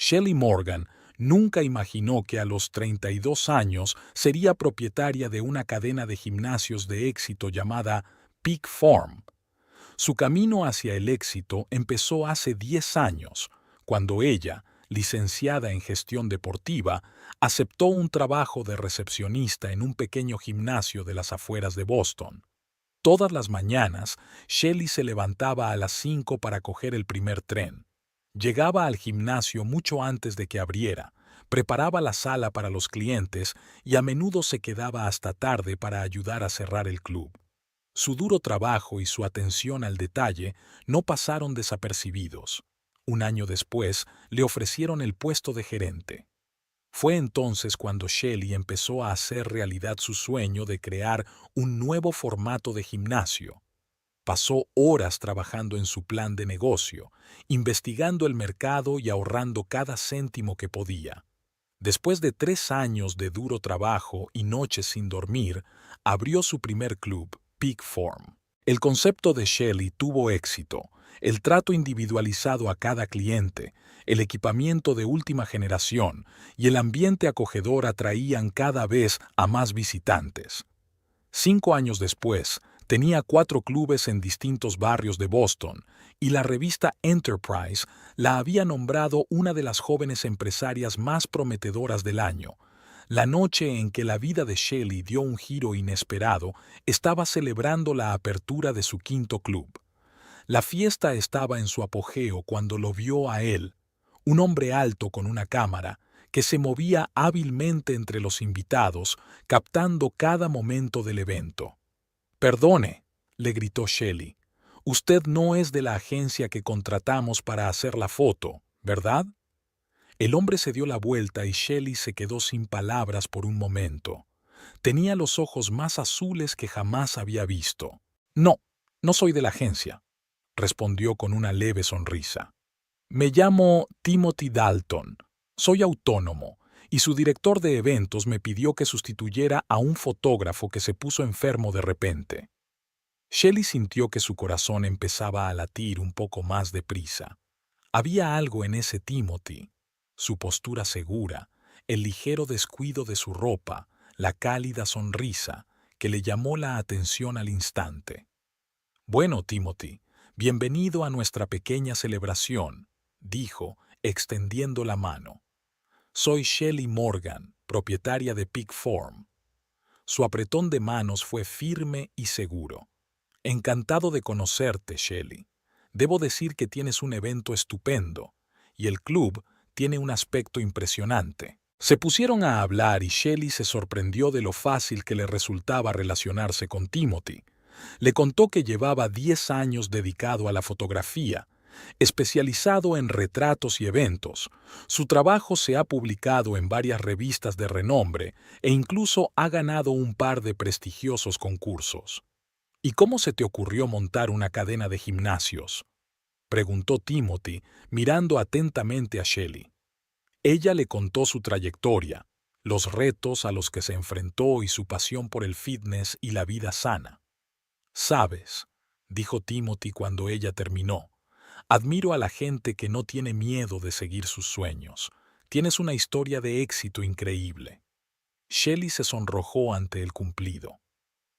Shelley Morgan nunca imaginó que a los 32 años sería propietaria de una cadena de gimnasios de éxito llamada Peak Form. Su camino hacia el éxito empezó hace 10 años, cuando ella, licenciada en gestión deportiva, aceptó un trabajo de recepcionista en un pequeño gimnasio de las afueras de Boston. Todas las mañanas, Shelley se levantaba a las 5 para coger el primer tren. Llegaba al gimnasio mucho antes de que abriera, preparaba la sala para los clientes y a menudo se quedaba hasta tarde para ayudar a cerrar el club. Su duro trabajo y su atención al detalle no pasaron desapercibidos. Un año después, le ofrecieron el puesto de gerente. Fue entonces cuando Shelley empezó a hacer realidad su sueño de crear un nuevo formato de gimnasio. Pasó horas trabajando en su plan de negocio, investigando el mercado y ahorrando cada céntimo que podía. Después de 3 años de duro trabajo y noches sin dormir, abrió su primer club, Peak Form. El concepto de Shelley tuvo éxito. El trato individualizado a cada cliente, el equipamiento de última generación y el ambiente acogedor atraían cada vez a más visitantes. 5 años después, tenía 4 clubes en distintos barrios de Boston y la revista Enterprise la había nombrado una de las jóvenes empresarias más prometedoras del año. La noche en que la vida de Shelley dio un giro inesperado, estaba celebrando la apertura de su 5.º club. La fiesta estaba en su apogeo cuando lo vio a él, un hombre alto con una cámara, que se movía hábilmente entre los invitados, captando cada momento del evento. «Perdone», le gritó Shelley, «usted no es de la agencia que contratamos para hacer la foto, ¿verdad?». El hombre se dio la vuelta y Shelley se quedó sin palabras por un momento. Tenía los ojos más azules que jamás había visto. «No, no soy de la agencia», respondió con una leve sonrisa. «Me llamo Timothy Dalton. Soy autónomo, y su director de eventos me pidió que sustituyera a un fotógrafo que se puso enfermo de repente». Shelley sintió que su corazón empezaba a latir un poco más deprisa. Había algo en ese Timothy. Su postura segura, el ligero descuido de su ropa, la cálida sonrisa, que le llamó la atención al instante. «Bueno, Timothy, bienvenido a nuestra pequeña celebración», dijo, extendiendo la mano. «Soy Shelley Morgan, propietaria de Peak Form». Su apretón de manos fue firme y seguro. «Encantado de conocerte, Shelley. Debo decir que tienes un evento estupendo, y el club tiene un aspecto impresionante». Se pusieron a hablar y Shelley se sorprendió de lo fácil que le resultaba relacionarse con Timothy. Le contó que llevaba 10 años dedicado a la fotografía, especializado en retratos y eventos. Su trabajo se ha publicado en varias revistas de renombre e incluso ha ganado un par de prestigiosos concursos. «¿Y cómo se te ocurrió montar una cadena de gimnasios?», preguntó Timothy, mirando atentamente a Shelley. Ella le contó su trayectoria, los retos a los que se enfrentó y su pasión por el fitness y la vida sana. «Sabes», dijo Timothy cuando ella terminó, «admiro a la gente que no tiene miedo de seguir sus sueños. Tienes una historia de éxito increíble». Shelley se sonrojó ante el cumplido.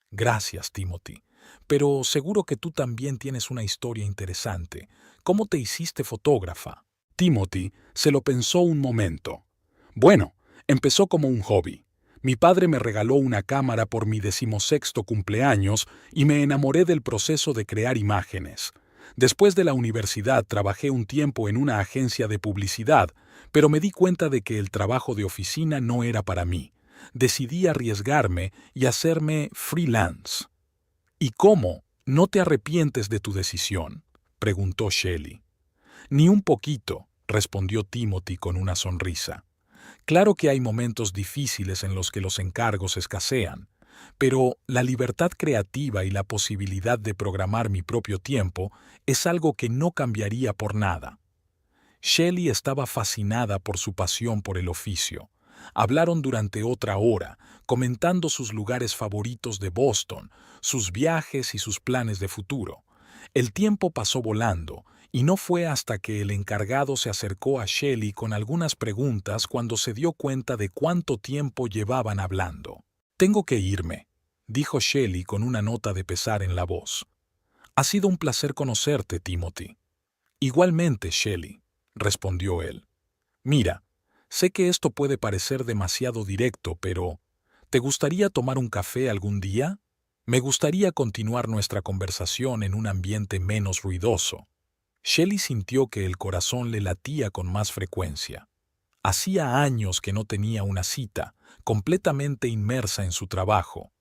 «Gracias, Timothy. Pero seguro que tú también tienes una historia interesante. ¿Cómo te hiciste fotógrafa?». Timothy se lo pensó un momento. «Bueno, empezó como un hobby. Mi padre me regaló una cámara por mi 16º cumpleaños y me enamoré del proceso de crear imágenes. Después de la universidad trabajé un tiempo en una agencia de publicidad, pero me di cuenta de que el trabajo de oficina no era para mí. Decidí arriesgarme y hacerme freelance». «¿Y cómo? ¿No te arrepientes de tu decisión?», preguntó Shelley. «Ni un poquito», respondió Timothy con una sonrisa. «Claro que hay momentos difíciles en los que los encargos escasean, pero la libertad creativa y la posibilidad de programar mi propio tiempo es algo que no cambiaría por nada». Shelley estaba fascinada por su pasión por el oficio. Hablaron durante otra hora, comentando sus lugares favoritos de Boston, sus viajes y sus planes de futuro. El tiempo pasó volando, y no fue hasta que el encargado se acercó a Shelley con algunas preguntas cuando se dio cuenta de cuánto tiempo llevaban hablando. «Tengo que irme», dijo Shelley con una nota de pesar en la voz. «Ha sido un placer conocerte, Timothy». «Igualmente, Shelley», respondió él. «Mira, sé que esto puede parecer demasiado directo, pero ¿te gustaría tomar un café algún día? Me gustaría continuar nuestra conversación en un ambiente menos ruidoso». Shelley sintió que el corazón le latía con más frecuencia. Hacía años que no tenía una cita, completamente inmersa en su trabajo.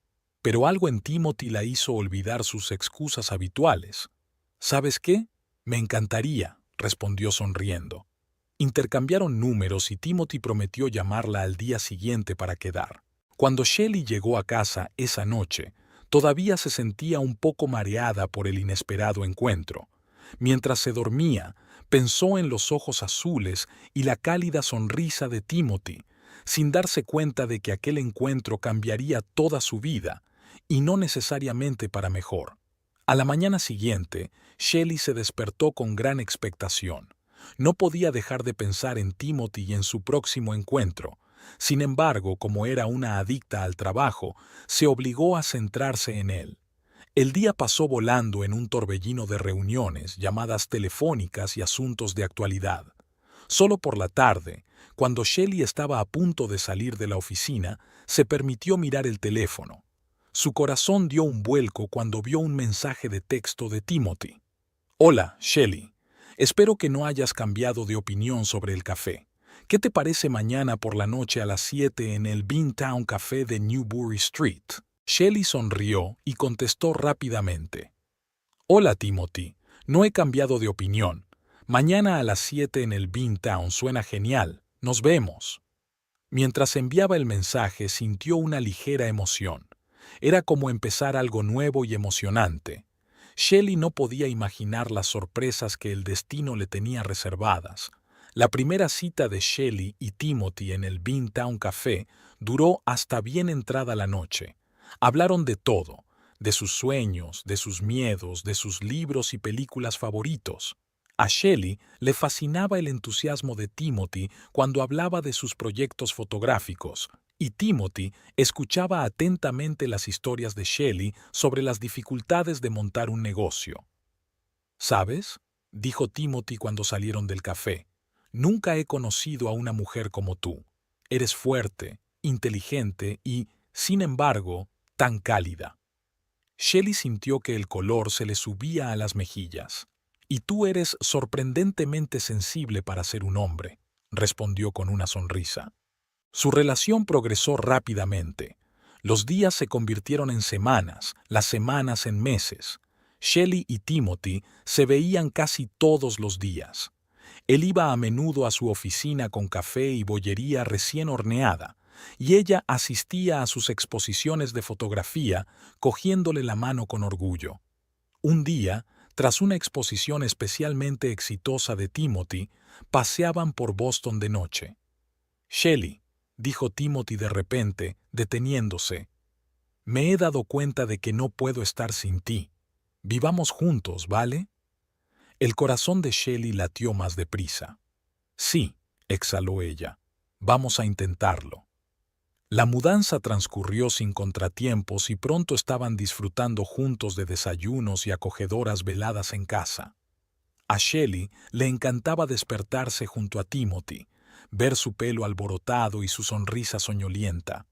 Pero algo en Timothy la hizo olvidar sus excusas habituales. «¿Sabes qué? Me encantaría», respondió sonriendo. Intercambiaron números y Timothy prometió llamarla al día siguiente para quedar. Cuando Shelley llegó a casa esa noche, todavía se sentía un poco mareada por el inesperado encuentro. Mientras se dormía, pensó en los ojos azules y la cálida sonrisa de Timothy, sin darse cuenta de que aquel encuentro cambiaría toda su vida, y no necesariamente para mejor. A la mañana siguiente, Shelley se despertó con gran expectación. No podía dejar de pensar en Timothy y en su próximo encuentro. Sin embargo, como era una adicta al trabajo, se obligó a centrarse en él. El día pasó volando en un torbellino de reuniones, llamadas telefónicas y asuntos de actualidad. Solo por la tarde, cuando Shelley estaba a punto de salir de la oficina, se permitió mirar el teléfono. Su corazón dio un vuelco cuando vio un mensaje de texto de Timothy. «Hola, Shelley. Espero que no hayas cambiado de opinión sobre el café. ¿Qué te parece mañana por la noche a las 7 en el Beantown Café de Newbury Street?» Shelley sonrió y contestó rápidamente. «Hola, Timothy. No he cambiado de opinión. Mañana a las 7 en el Beantown suena genial. Nos vemos». Mientras enviaba el mensaje, sintió una ligera emoción. Era como empezar algo nuevo y emocionante. Shelley no podía imaginar las sorpresas que el destino le tenía reservadas. La primera cita de Shelley y Timothy en el Beantown Café duró hasta bien entrada la noche. Hablaron de todo, de sus sueños, de sus miedos, de sus libros y películas favoritos. A Shelley le fascinaba el entusiasmo de Timothy cuando hablaba de sus proyectos fotográficos, y Timothy escuchaba atentamente las historias de Shelley sobre las dificultades de montar un negocio. «¿Sabes?», dijo Timothy cuando salieron del café, «nunca he conocido a una mujer como tú. Eres fuerte, inteligente y, sin embargo, tan cálida». Shelley sintió que el color se le subía a las mejillas. «Y tú eres sorprendentemente sensible para ser un hombre», respondió con una sonrisa. Su relación progresó rápidamente. Los días se convirtieron en semanas, las semanas en meses. Shelley y Timothy se veían casi todos los días. Él iba a menudo a su oficina con café y bollería recién horneada, y ella asistía a sus exposiciones de fotografía, cogiéndole la mano con orgullo. Un día, tras una exposición especialmente exitosa de Timothy, paseaban por Boston de noche. «Shelley», dijo Timothy de repente, deteniéndose, «me he dado cuenta de que no puedo estar sin ti. Vivamos juntos, ¿vale?» El corazón de Shelley latió más deprisa. «Sí», exhaló ella, «vamos a intentarlo». La mudanza transcurrió sin contratiempos y pronto estaban disfrutando juntos de desayunos y acogedoras veladas en casa. A Shelley le encantaba despertarse junto a Timothy, ver su pelo alborotado y su sonrisa soñolienta.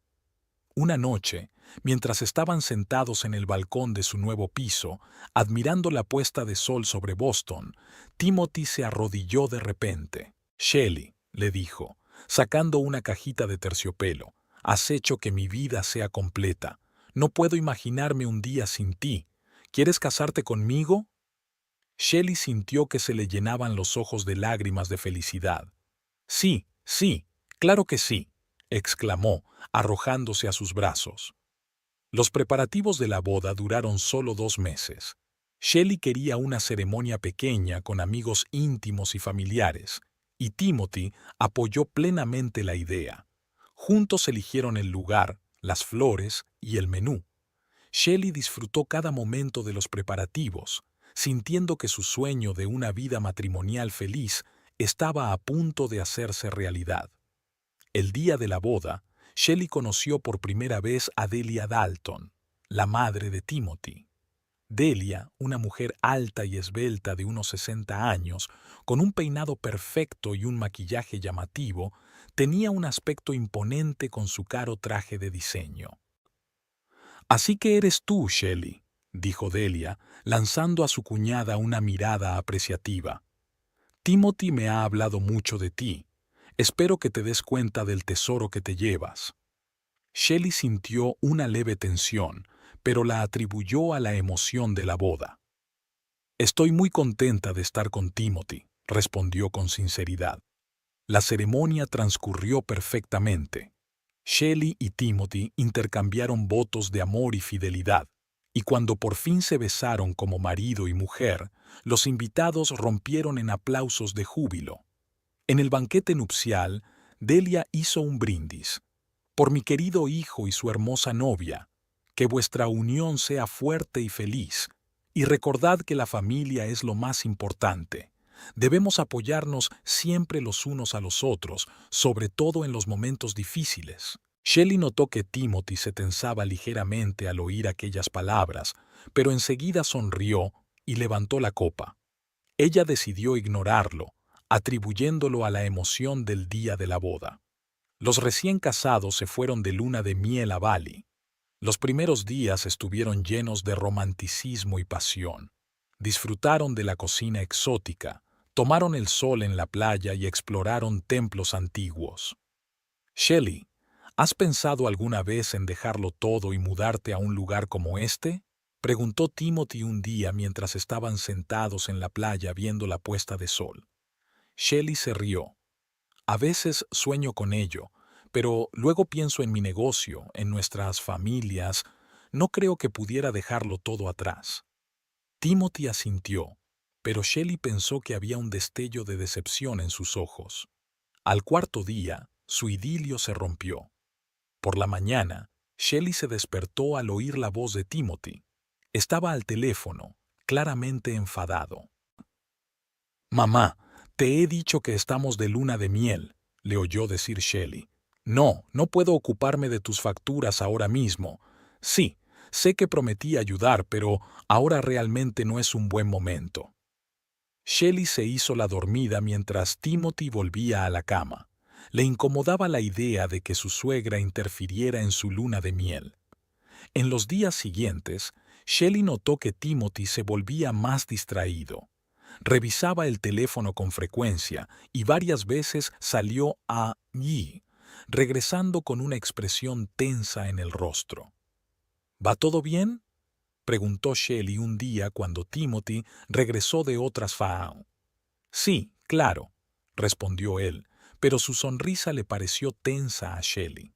Una noche, mientras estaban sentados en el balcón de su nuevo piso, admirando la puesta de sol sobre Boston, Timothy se arrodilló de repente. «Shelley», le dijo, sacando una cajita de terciopelo, «has hecho que mi vida sea completa. No puedo imaginarme un día sin ti. ¿Quieres casarte conmigo?» Shelley sintió que se le llenaban los ojos de lágrimas de felicidad. «Sí, sí, claro que sí», exclamó, arrojándose a sus brazos. Los preparativos de la boda duraron solo 2 meses. Shelley quería una ceremonia pequeña con amigos íntimos y familiares, y Timothy apoyó plenamente la idea. Juntos eligieron el lugar, las flores y el menú. Shelley disfrutó cada momento de los preparativos. sintiendo que su sueño de una vida matrimonial feliz estaba a punto de hacerse realidad. El día de la boda, Shelley conoció por primera vez a Delia Dalton, la madre de Timothy. Delia, una mujer alta y esbelta de unos 60 años, con un peinado perfecto y un maquillaje llamativo, tenía un aspecto imponente con su caro traje de diseño. «Así que eres tú, Shelley», dijo Delia, lanzando a su cuñada una mirada apreciativa. «Timothy me ha hablado mucho de ti. Espero que te des cuenta del tesoro que te llevas». Shelley sintió una leve tensión, pero la atribuyó a la emoción de la boda. «Estoy muy contenta de estar con Timothy», respondió con sinceridad. La ceremonia transcurrió perfectamente. Shelley y Timothy intercambiaron votos de amor y fidelidad, y cuando por fin se besaron como marido y mujer, los invitados rompieron en aplausos de júbilo. En el banquete nupcial, Delia hizo un brindis. «Por mi querido hijo y su hermosa novia, que vuestra unión sea fuerte y feliz, y recordad que la familia es lo más importante. Debemos apoyarnos siempre los unos a los otros, sobre todo en los momentos difíciles». Shelley notó que Timothy se tensaba ligeramente al oír aquellas palabras, pero enseguida sonrió y levantó la copa. Ella decidió ignorarlo, atribuyéndolo a la emoción del día de la boda. Los recién casados se fueron de luna de miel a Bali. Los primeros días estuvieron llenos de romanticismo y pasión. Disfrutaron de la cocina exótica, tomaron el sol en la playa y exploraron templos antiguos. «Shelley, ¿has pensado alguna vez en dejarlo todo y mudarte a un lugar como este?», preguntó Timothy un día mientras estaban sentados en la playa viendo la puesta de sol. Shelley se rió. «A veces sueño con ello, pero luego pienso en mi negocio, en nuestras familias. No creo que pudiera dejarlo todo atrás». Timothy asintió, pero Shelley pensó que había un destello de decepción en sus ojos. Al cuarto día, su idilio se rompió. Por la mañana, Shelley se despertó al oír la voz de Timothy. Estaba al teléfono, claramente enfadado. «Mamá, te he dicho que estamos de luna de miel», le oyó decir Shelley. «No, no puedo ocuparme de tus facturas ahora mismo. Sí, sé que prometí ayudar, pero ahora realmente no es un buen momento». Shelley se hizo la dormida mientras Timothy volvía a la cama. Le incomodaba la idea de que su suegra interfiriera en su luna de miel. En los días siguientes, Shelley notó que Timothy se volvía más distraído. Revisaba el teléfono con frecuencia y varias veces salió allí, regresando con una expresión tensa en el rostro. «¿Va todo bien?», preguntó Shelley un día cuando Timothy regresó de otras FAO. «Sí, claro», respondió él, pero su sonrisa le pareció tensa a Shelley.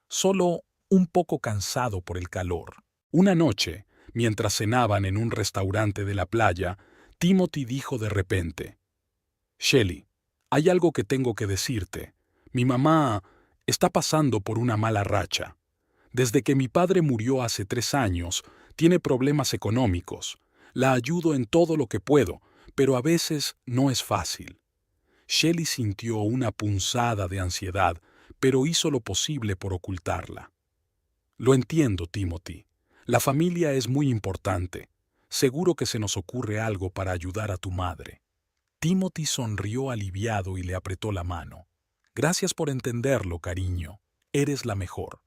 «Solo un poco cansado por el calor». Una noche, mientras cenaban en un restaurante de la playa, Timothy dijo de repente: «Shelley, hay algo que tengo que decirte. Mi mamá está pasando por una mala racha. Desde que mi padre murió hace 3 años, tiene problemas económicos. La ayudo en todo lo que puedo, pero a veces no es fácil». Shelley sintió una punzada de ansiedad, pero hizo lo posible por ocultarla. «Lo entiendo, Timothy. La familia es muy importante. Seguro que se nos ocurre algo para ayudar a tu madre». Timothy sonrió aliviado y le apretó la mano. «Gracias por entenderlo, cariño. Eres la mejor».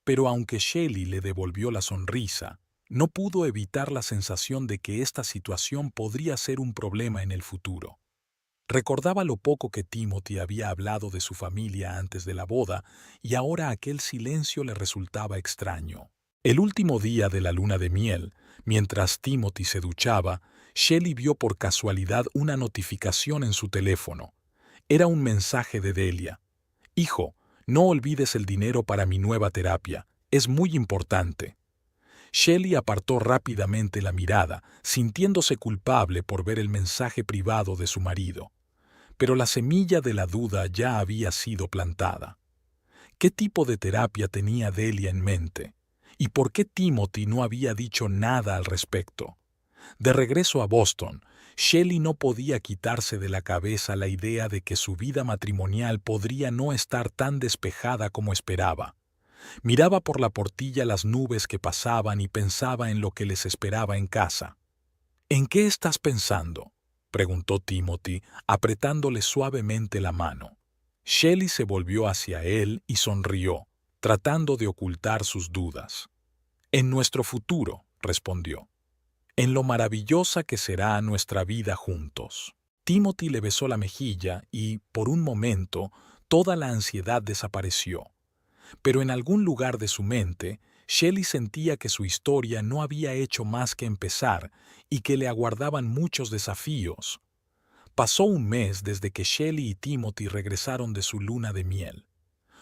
Pero aunque Shelley le devolvió la sonrisa, no pudo evitar la sensación de que esta situación podría ser un problema en el futuro. Recordaba lo poco que Timothy había hablado de su familia antes de la boda, y ahora aquel silencio le resultaba extraño. El último día de la luna de miel, mientras Timothy se duchaba, Shelley vio por casualidad una notificación en su teléfono. Era un mensaje de Delia. «Hijo, no olvides el dinero para mi nueva terapia. Es muy importante». Shelley apartó rápidamente la mirada, sintiéndose culpable por ver el mensaje privado de su marido. Pero la semilla de la duda ya había sido plantada. ¿Qué tipo de terapia tenía Delia en mente? ¿Y por qué Timothy no había dicho nada al respecto? De regreso a Boston, Shelley no podía quitarse de la cabeza la idea de que su vida matrimonial podría no estar tan despejada como esperaba. Miraba por la portilla las nubes que pasaban y pensaba en lo que les esperaba en casa. ¿En qué estás pensando?, preguntó Timothy, apretándole suavemente la mano. Shelley se volvió hacia él y sonrió, tratando de ocultar sus dudas. En nuestro futuro, respondió. En lo maravillosa que será nuestra vida juntos. Timothy le besó la mejilla y, por un momento, toda la ansiedad desapareció. Pero en algún lugar de su mente, Shelley sentía que su historia no había hecho más que empezar y que le aguardaban muchos desafíos. Pasó un mes desde que Shelley y Timothy regresaron de su luna de miel.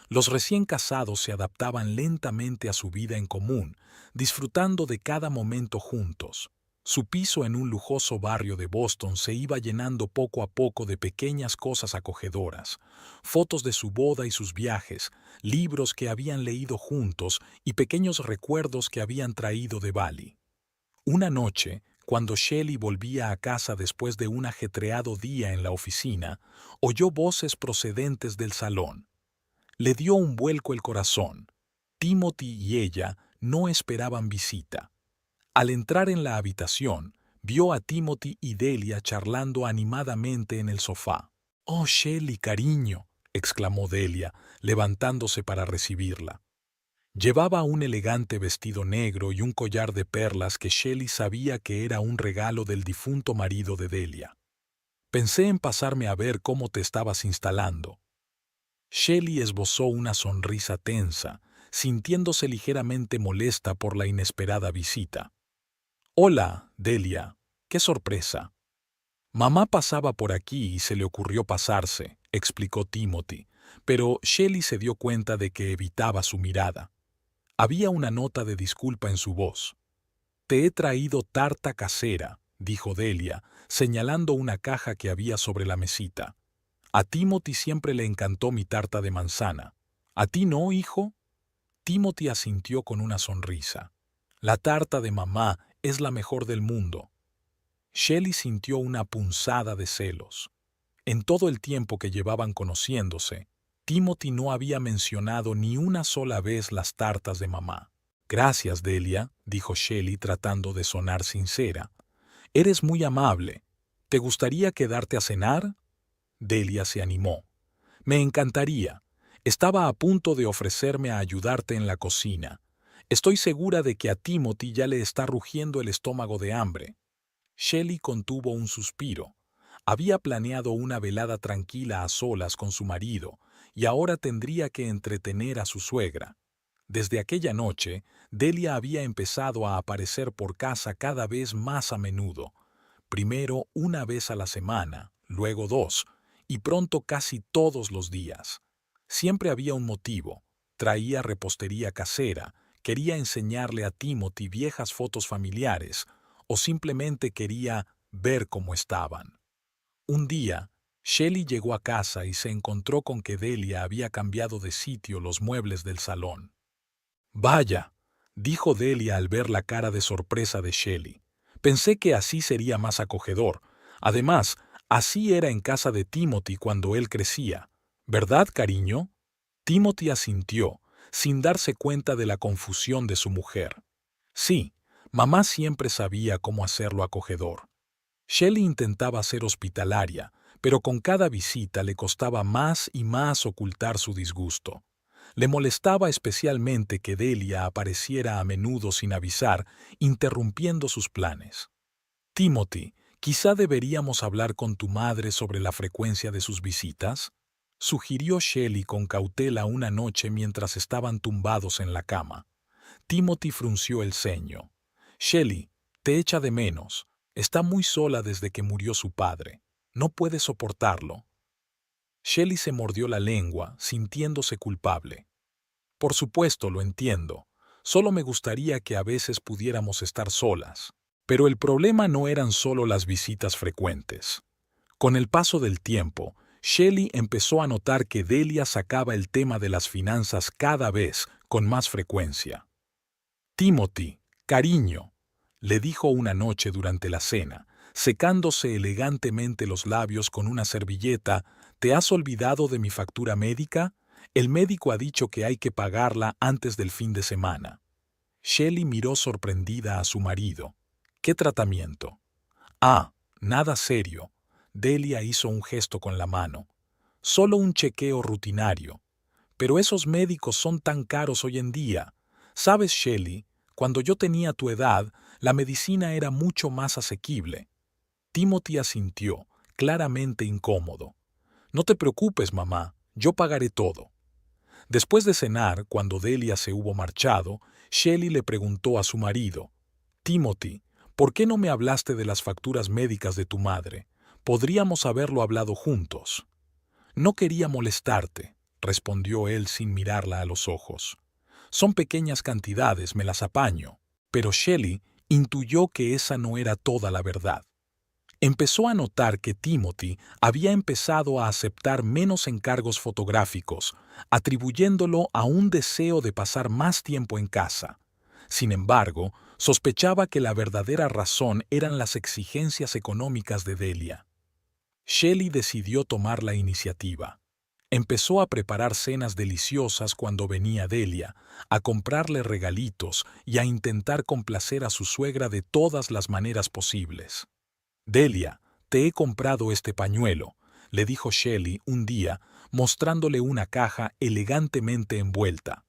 Los recién casados se adaptaban lentamente a su vida en común, disfrutando de cada momento juntos. Su piso en un lujoso barrio de Boston se iba llenando poco a poco de pequeñas cosas acogedoras, fotos de su boda y sus viajes, libros que habían leído juntos y pequeños recuerdos que habían traído de Bali. Una noche, cuando Shelley volvía a casa después de un ajetreado día en la oficina, oyó voces procedentes del salón. Le dio un vuelco el corazón. Timothy y ella no esperaban visita. Al entrar en la habitación, vio a Timothy y Delia charlando animadamente en el sofá. «Oh, Shelley, cariño», exclamó Delia, levantándose para recibirla. Llevaba un elegante vestido negro y un collar de perlas que Shelley sabía que era un regalo del difunto marido de Delia. «Pensé en pasarme a ver cómo te estabas instalando». Shelley esbozó una sonrisa tensa, sintiéndose ligeramente molesta por la inesperada visita. «Hola, Delia. Qué sorpresa». «Mamá pasaba por aquí y se le ocurrió pasarse», explicó Timothy, pero Shelley se dio cuenta de que evitaba su mirada. Había una nota de disculpa en su voz. «Te he traído tarta casera», dijo Delia, señalando una caja que había sobre la mesita. «A Timothy siempre le encantó mi tarta de manzana. ¿A ti no, hijo?». Timothy asintió con una sonrisa. «La tarta de mamá es la mejor del mundo». Shelley sintió una punzada de celos. En todo el tiempo que llevaban conociéndose, Timothy no había mencionado ni una sola vez las tartas de mamá. «Gracias, Delia», dijo Shelley tratando de sonar sincera. «Eres muy amable. ¿Te gustaría quedarte a cenar?». Delia se animó. «Me encantaría. Estaba a punto de ofrecerme a ayudarte en la cocina. Estoy segura de que a Timothy ya le está rugiendo el estómago de hambre». Shelley contuvo un suspiro. Había planeado una velada tranquila a solas con su marido y ahora tendría que entretener a su suegra. Desde aquella noche, Delia había empezado a aparecer por casa cada vez más a menudo. Primero una vez a la semana, luego dos, y pronto casi todos los días. Siempre había un motivo. Traía repostería casera, quería enseñarle a Timothy viejas fotos familiares, o simplemente quería ver cómo estaban. Un día, Shelley llegó a casa y se encontró con que Delia había cambiado de sitio los muebles del salón. «Vaya», dijo Delia al ver la cara de sorpresa de Shelley. «Pensé que así sería más acogedor. Además, así era en casa de Timothy cuando él crecía. ¿Verdad, cariño?». Timothy asintió, sin darse cuenta de la confusión de su mujer. «Sí, mamá siempre sabía cómo hacerlo acogedor». Shelley intentaba ser hospitalaria, pero con cada visita le costaba más y más ocultar su disgusto. Le molestaba especialmente que Delia apareciera a menudo sin avisar, interrumpiendo sus planes. «Timothy, quizá deberíamos hablar con tu madre sobre la frecuencia de sus visitas», sugirió Shelley con cautela una noche mientras estaban tumbados en la cama. Timothy frunció el ceño. «Shelley, te echa de menos. Está muy sola desde que murió su padre. No puede soportarlo». Shelley se mordió la lengua, sintiéndose culpable. «Por supuesto, lo entiendo. Solo me gustaría que a veces pudiéramos estar solas». Pero el problema no eran solo las visitas frecuentes. Con el paso del tiempo, Shelley empezó a notar que Delia sacaba el tema de las finanzas cada vez con más frecuencia. «Timothy, cariño», le dijo una noche durante la cena, secándose elegantemente los labios con una servilleta. ¿Te has olvidado de mi factura médica? El médico ha dicho que hay que pagarla antes del fin de semana. Shelley miró sorprendida a su marido. ¿Qué tratamiento? Ah, nada serio. Delia hizo un gesto con la mano. Solo un chequeo rutinario. Pero esos médicos son tan caros hoy en día. ¿Sabes, Shelley? Cuando yo tenía tu edad, la medicina era mucho más asequible. Timothy asintió, claramente incómodo. No te preocupes, mamá, yo pagaré todo. Después de cenar, cuando Delia se hubo marchado, Shelley le preguntó a su marido, Timothy, ¿por qué no me hablaste de las facturas médicas de tu madre? Podríamos haberlo hablado juntos. No quería molestarte, respondió él sin mirarla a los ojos. Son pequeñas cantidades, me las apaño. Pero Shelley intuyó que esa no era toda la verdad. Empezó a notar que Timothy había empezado a aceptar menos encargos fotográficos, atribuyéndolo a un deseo de pasar más tiempo en casa. Sin embargo, sospechaba que la verdadera razón eran las exigencias económicas de Delia. Shelley decidió tomar la iniciativa. Empezó a preparar cenas deliciosas cuando venía Delia, a comprarle regalitos y a intentar complacer a su suegra de todas las maneras posibles. Delia, te he comprado este pañuelo, le dijo Shelley un día, mostrándole una caja elegantemente envuelta.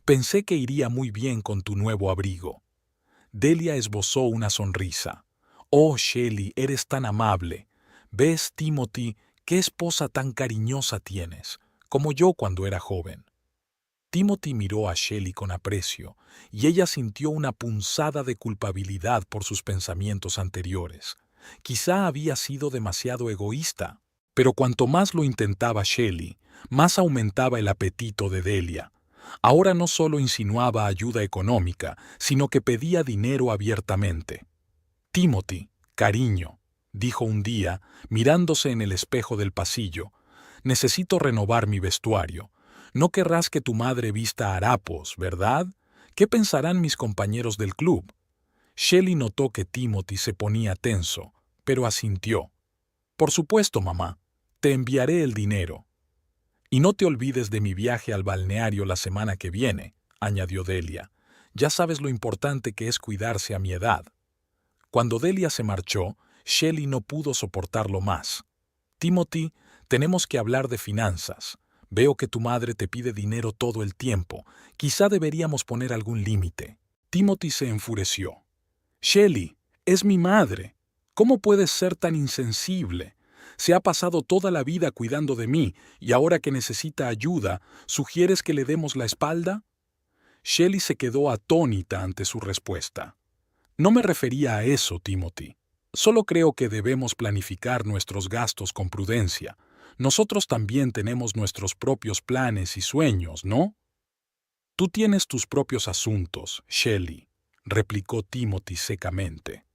Pensé que iría muy bien con tu nuevo abrigo. Delia esbozó una sonrisa. Oh, Shelley, eres tan amable. ¿Ves, Timothy, qué esposa tan cariñosa tienes, como yo cuando era joven? Timothy miró a Shelley con aprecio, y ella sintió una punzada de culpabilidad por sus pensamientos anteriores. Quizá había sido demasiado egoísta, pero cuanto más lo intentaba Shelley, más aumentaba el apetito de Delia. Ahora no solo insinuaba ayuda económica, sino que pedía dinero abiertamente. Timothy, cariño, dijo un día, mirándose en el espejo del pasillo, necesito renovar mi vestuario. No querrás que tu madre vista harapos, ¿verdad? ¿Qué pensarán mis compañeros del club? Shelley notó que Timothy se ponía tenso, pero asintió. Por supuesto, mamá. Te enviaré el dinero. Y no te olvides de mi viaje al balneario la semana que viene, añadió Delia. Ya sabes lo importante que es cuidarse a mi edad. Cuando Delia se marchó, Shelley no pudo soportarlo más. Timothy, tenemos que hablar de finanzas. Veo que tu madre te pide dinero todo el tiempo. Quizá deberíamos poner algún límite. Timothy se enfureció. Shelley, es mi madre. ¿Cómo puedes ser tan insensible? Se ha pasado toda la vida cuidando de mí y ahora que necesita ayuda, ¿sugieres que le demos la espalda? Shelley se quedó atónita ante su respuesta. No me refería a eso, Timothy. Solo creo que debemos planificar nuestros gastos con prudencia. Nosotros también tenemos nuestros propios planes y sueños, ¿no? Tú tienes tus propios asuntos, Shelley, replicó Timothy secamente.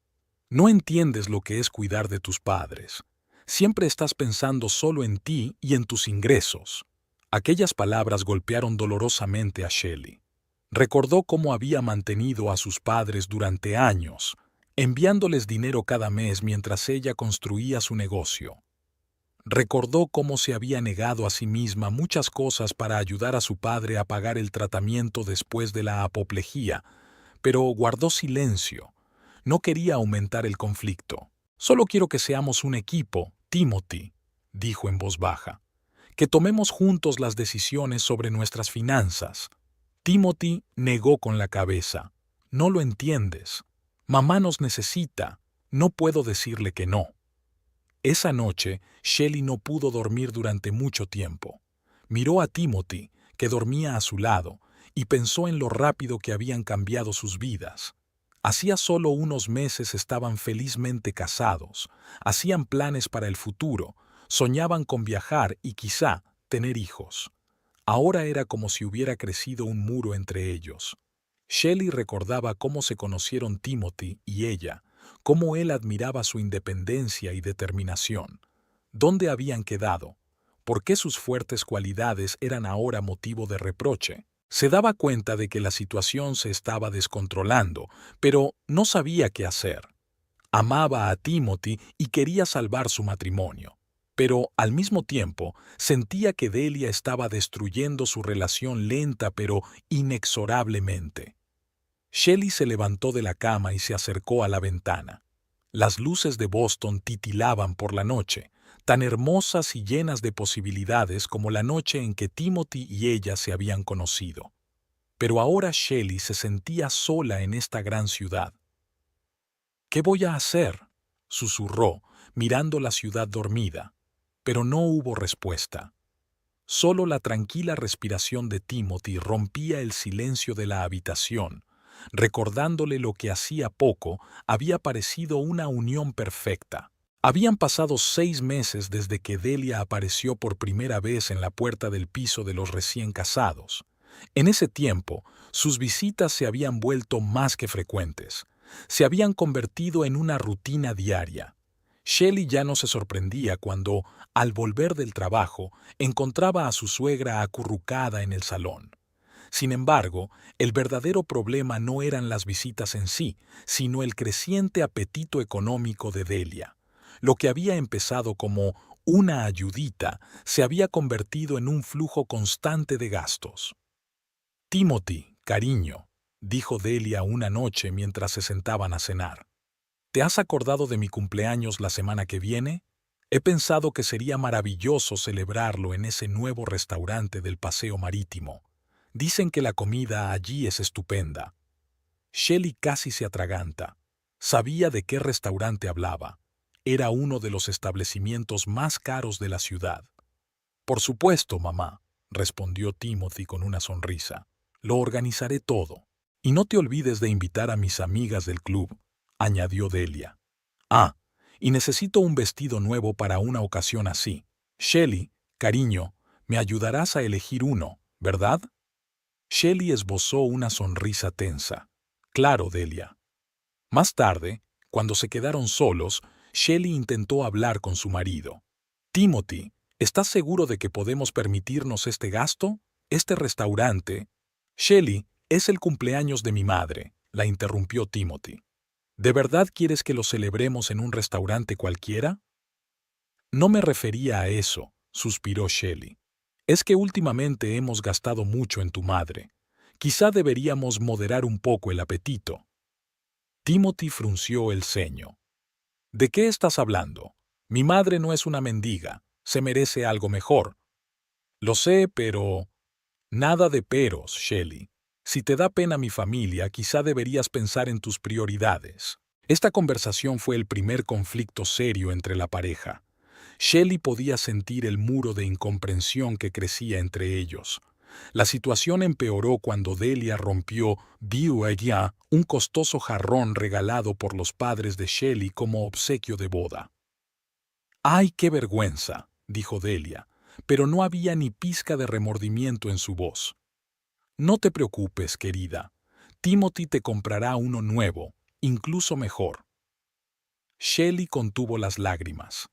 No entiendes lo que es cuidar de tus padres. Siempre estás pensando solo en ti y en tus ingresos. Aquellas palabras golpearon dolorosamente a Shelley. Recordó cómo había mantenido a sus padres durante años, enviándoles dinero cada mes mientras ella construía su negocio. Recordó cómo se había negado a sí misma muchas cosas para ayudar a su padre a pagar el tratamiento después de la apoplejía, pero guardó silencio. No quería aumentar el conflicto. Solo quiero que seamos un equipo, Timothy, dijo en voz baja. Que tomemos juntos las decisiones sobre nuestras finanzas. Timothy negó con la cabeza. No lo entiendes. Mamá nos necesita. No puedo decirle que no. Esa noche, Shelley no pudo dormir durante mucho tiempo. Miró a Timothy, que dormía a su lado, y pensó en lo rápido que habían cambiado sus vidas. Hacía solo unos meses estaban felizmente casados, hacían planes para el futuro, soñaban con viajar y quizá tener hijos. Ahora era como si hubiera crecido un muro entre ellos. Shelley recordaba cómo se conocieron Timothy y ella, cómo él admiraba su independencia y determinación. ¿Dónde habían quedado? ¿Por qué sus fuertes cualidades eran ahora motivo de reproche? Se daba cuenta de que la situación se estaba descontrolando, pero no sabía qué hacer. Amaba a Timothy y quería salvar su matrimonio, pero al mismo tiempo sentía que Delia estaba destruyendo su relación lenta pero inexorablemente. Shelley se levantó de la cama y se acercó a la ventana. Las luces de Boston titilaban por la noche, tan hermosas y llenas de posibilidades como la noche en que Timothy y ella se habían conocido. Pero ahora Shelley se sentía sola en esta gran ciudad. ¿Qué voy a hacer?, susurró, mirando la ciudad dormida, pero no hubo respuesta. Solo la tranquila respiración de Timothy rompía el silencio de la habitación, recordándole lo que hacía poco había parecido una unión perfecta. Habían pasado 6 meses desde que Delia apareció por primera vez en la puerta del piso de los recién casados. En ese tiempo, sus visitas se habían vuelto más que frecuentes. Se habían convertido en una rutina diaria. Shelley ya no se sorprendía cuando, al volver del trabajo, encontraba a su suegra acurrucada en el salón. Sin embargo, el verdadero problema no eran las visitas en sí, sino el creciente apetito económico de Delia. Lo que había empezado como una ayudita se había convertido en un flujo constante de gastos. Timothy, cariño, dijo Delia una noche mientras se sentaban a cenar. ¿Te has acordado de mi cumpleaños la semana que viene? He pensado que sería maravilloso celebrarlo en ese nuevo restaurante del Paseo Marítimo. Dicen que la comida allí es estupenda. Shelley casi se atraganta. Sabía de qué restaurante hablaba. Era uno de los establecimientos más caros de la ciudad. Por supuesto, mamá, respondió Timothy con una sonrisa. Lo organizaré todo. Y no te olvides de invitar a mis amigas del club, añadió Delia. Ah, y necesito un vestido nuevo para una ocasión así. Shelley, cariño, me ayudarás a elegir uno, ¿verdad? Shelley esbozó una sonrisa tensa. Claro, Delia. Más tarde, cuando se quedaron solos, Shelley intentó hablar con su marido. Timothy, ¿estás seguro de que podemos permitirnos este gasto? ¿Este restaurante? Shelley, es el cumpleaños de mi madre, la interrumpió Timothy. ¿De verdad quieres que lo celebremos en un restaurante cualquiera? No me refería a eso, suspiró Shelley. Es que últimamente hemos gastado mucho en tu madre. Quizá deberíamos moderar un poco el apetito. Timothy frunció el ceño. ¿De qué estás hablando? Mi madre no es una mendiga. Se merece algo mejor. Lo sé, pero... Nada de peros, Shelley. Si te da pena mi familia, quizá deberías pensar en tus prioridades. Esta conversación fue el primer conflicto serio entre la pareja. Shelley podía sentir el muro de incomprensión que crecía entre ellos. La situación empeoró cuando Delia rompió Dieu-et-Dia, un costoso jarrón regalado por los padres de Shelley como obsequio de boda. ¡Ay, qué vergüenza!, dijo Delia, pero no había ni pizca de remordimiento en su voz. No te preocupes, querida. Timothy te comprará uno nuevo, incluso mejor. Shelley contuvo las lágrimas.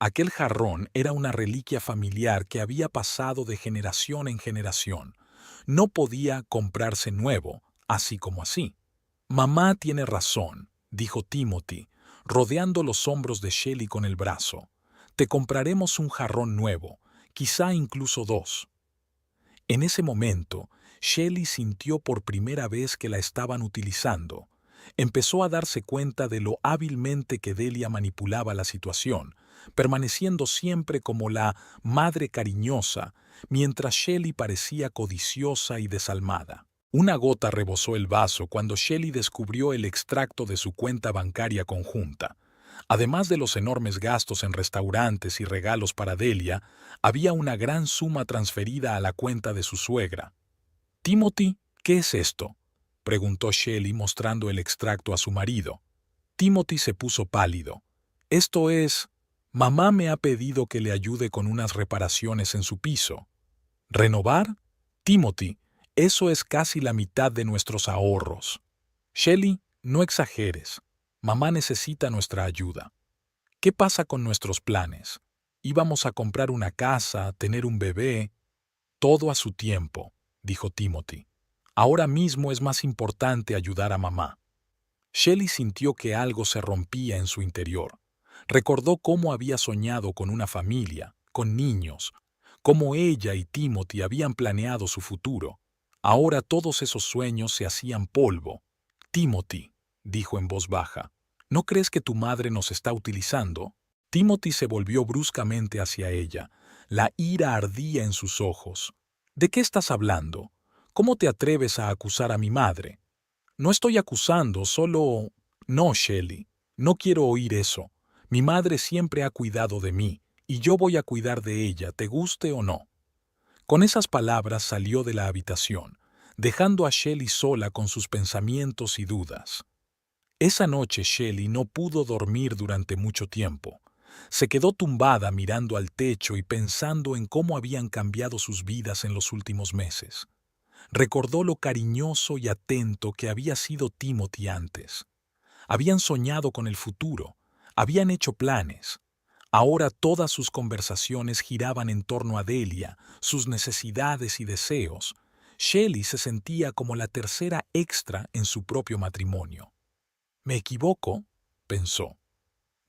Aquel jarrón era una reliquia familiar que había pasado de generación en generación. No podía comprarse nuevo, así como así. Mamá tiene razón, dijo Timothy, rodeando los hombros de Shelley con el brazo. Te compraremos un jarrón nuevo, quizá incluso 2. En ese momento, Shelley sintió por primera vez que la estaban utilizando. Empezó a darse cuenta de lo hábilmente que Delia manipulaba la situación, permaneciendo siempre como la madre cariñosa, mientras Shelley parecía codiciosa y desalmada. Una gota rebosó el vaso cuando Shelley descubrió el extracto de su cuenta bancaria conjunta. Además de los enormes gastos en restaurantes y regalos para Delia, había una gran suma transferida a la cuenta de su suegra. «Timothy, ¿qué es esto?», preguntó Shelley mostrando el extracto a su marido. Timothy se puso pálido. «Esto es... Mamá me ha pedido que le ayude con unas reparaciones en su piso». «¿Renovar? Timothy, eso es casi la mitad de nuestros ahorros». «Shelley, no exageres. Mamá necesita nuestra ayuda. ¿Qué pasa con nuestros planes? Íbamos a comprar una casa, tener un bebé». «Todo a su tiempo», dijo Timothy. Ahora mismo es más importante ayudar a mamá. Shelley sintió que algo se rompía en su interior. Recordó cómo había soñado con una familia, con niños, cómo ella y Timothy habían planeado su futuro. Ahora todos esos sueños se hacían polvo. Timothy, dijo en voz baja, ¿no crees que tu madre nos está utilizando? Timothy se volvió bruscamente hacia ella. La ira ardía en sus ojos. ¿De qué estás hablando? ¿Cómo te atreves a acusar a mi madre? No estoy acusando, solo... No, Shelley, no quiero oír eso. Mi madre siempre ha cuidado de mí, y yo voy a cuidar de ella, te guste o no. Con esas palabras salió de la habitación, dejando a Shelley sola con sus pensamientos y dudas. Esa noche Shelley no pudo dormir durante mucho tiempo. Se quedó tumbada mirando al techo y pensando en cómo habían cambiado sus vidas en los últimos meses. Recordó lo cariñoso y atento que había sido Timothy antes. Habían soñado con el futuro, habían hecho planes. Ahora todas sus conversaciones giraban en torno a Delia, sus necesidades y deseos. Shelley se sentía como la tercera extra en su propio matrimonio. ¿Me equivoco?, pensó.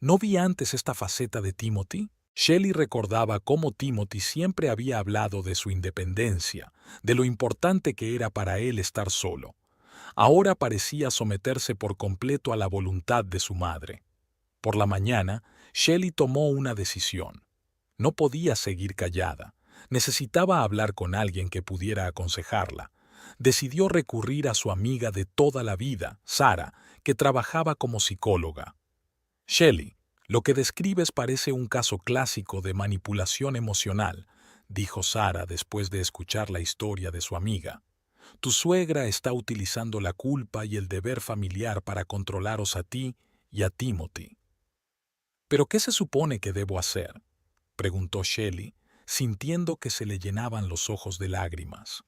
¿No vi antes esta faceta de Timothy? Shelley recordaba cómo Timothy siempre había hablado de su independencia, de lo importante que era para él estar solo. Ahora parecía someterse por completo a la voluntad de su madre. Por la mañana, Shelley tomó una decisión. No podía seguir callada. Necesitaba hablar con alguien que pudiera aconsejarla. Decidió recurrir a su amiga de toda la vida, Sarah, que trabajaba como psicóloga. Shelley, lo que describes parece un caso clásico de manipulación emocional, dijo Sarah después de escuchar la historia de su amiga. Tu suegra está utilizando la culpa y el deber familiar para controlaros a ti y a Timothy. ¿Pero qué se supone que debo hacer?, preguntó Shelley, sintiendo que se le llenaban los ojos de lágrimas.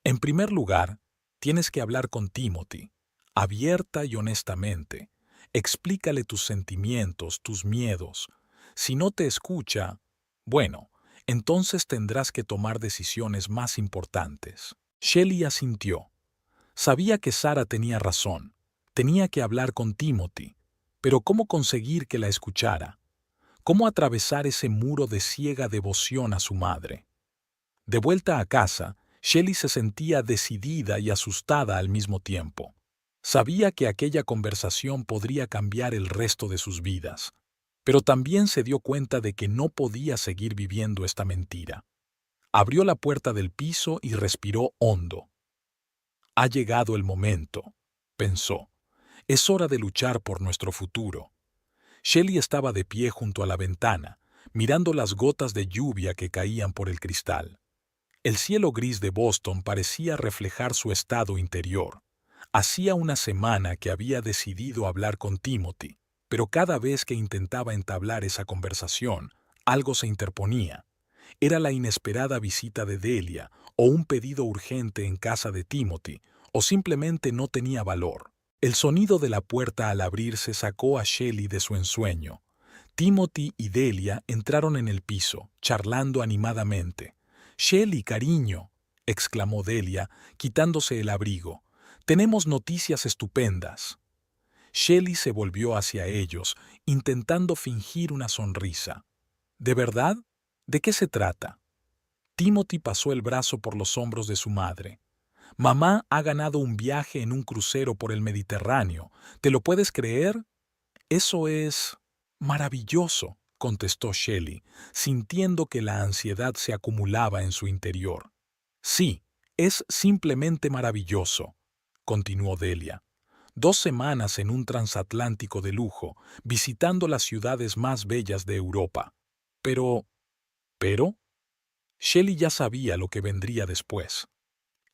En primer lugar, tienes que hablar con Timothy, abierta y honestamente. Explícale tus sentimientos, tus miedos. Si no te escucha, bueno, entonces tendrás que tomar decisiones más importantes. Shelley asintió. Sabía que Sarah tenía razón. Tenía que hablar con Timothy. Pero ¿cómo conseguir que la escuchara? ¿Cómo atravesar ese muro de ciega devoción a su madre? De vuelta a casa, Shelley se sentía decidida y asustada al mismo tiempo. Sabía que aquella conversación podría cambiar el resto de sus vidas, pero también se dio cuenta de que no podía seguir viviendo esta mentira. Abrió la puerta del piso y respiró hondo. Ha llegado el momento, pensó. Es hora de luchar por nuestro futuro. Shelley estaba de pie junto a la ventana, mirando las gotas de lluvia que caían por el cristal. El cielo gris de Boston parecía reflejar su estado interior. Hacía una semana que había decidido hablar con Timothy, pero cada vez que intentaba entablar esa conversación, algo se interponía. Era la inesperada visita de Delia, o un pedido urgente en casa de Timothy, o simplemente no tenía valor. El sonido de la puerta al abrirse sacó a Shelley de su ensueño. Timothy y Delia entraron en el piso, charlando animadamente. «Shelley, cariño», exclamó Delia, quitándose el abrigo. «Tenemos noticias estupendas». Shelley se volvió hacia ellos, intentando fingir una sonrisa. ¿De verdad? ¿De qué se trata? Timothy pasó el brazo por los hombros de su madre. «Mamá ha ganado un viaje en un crucero por el Mediterráneo. ¿Te lo puedes creer?» «Eso es maravilloso», contestó Shelley, sintiendo que la ansiedad se acumulaba en su interior. «Sí, es simplemente maravilloso», continuó Delia. 2 semanas en un transatlántico de lujo, visitando las ciudades más bellas de Europa. ¿Pero? Shelley ya sabía lo que vendría después.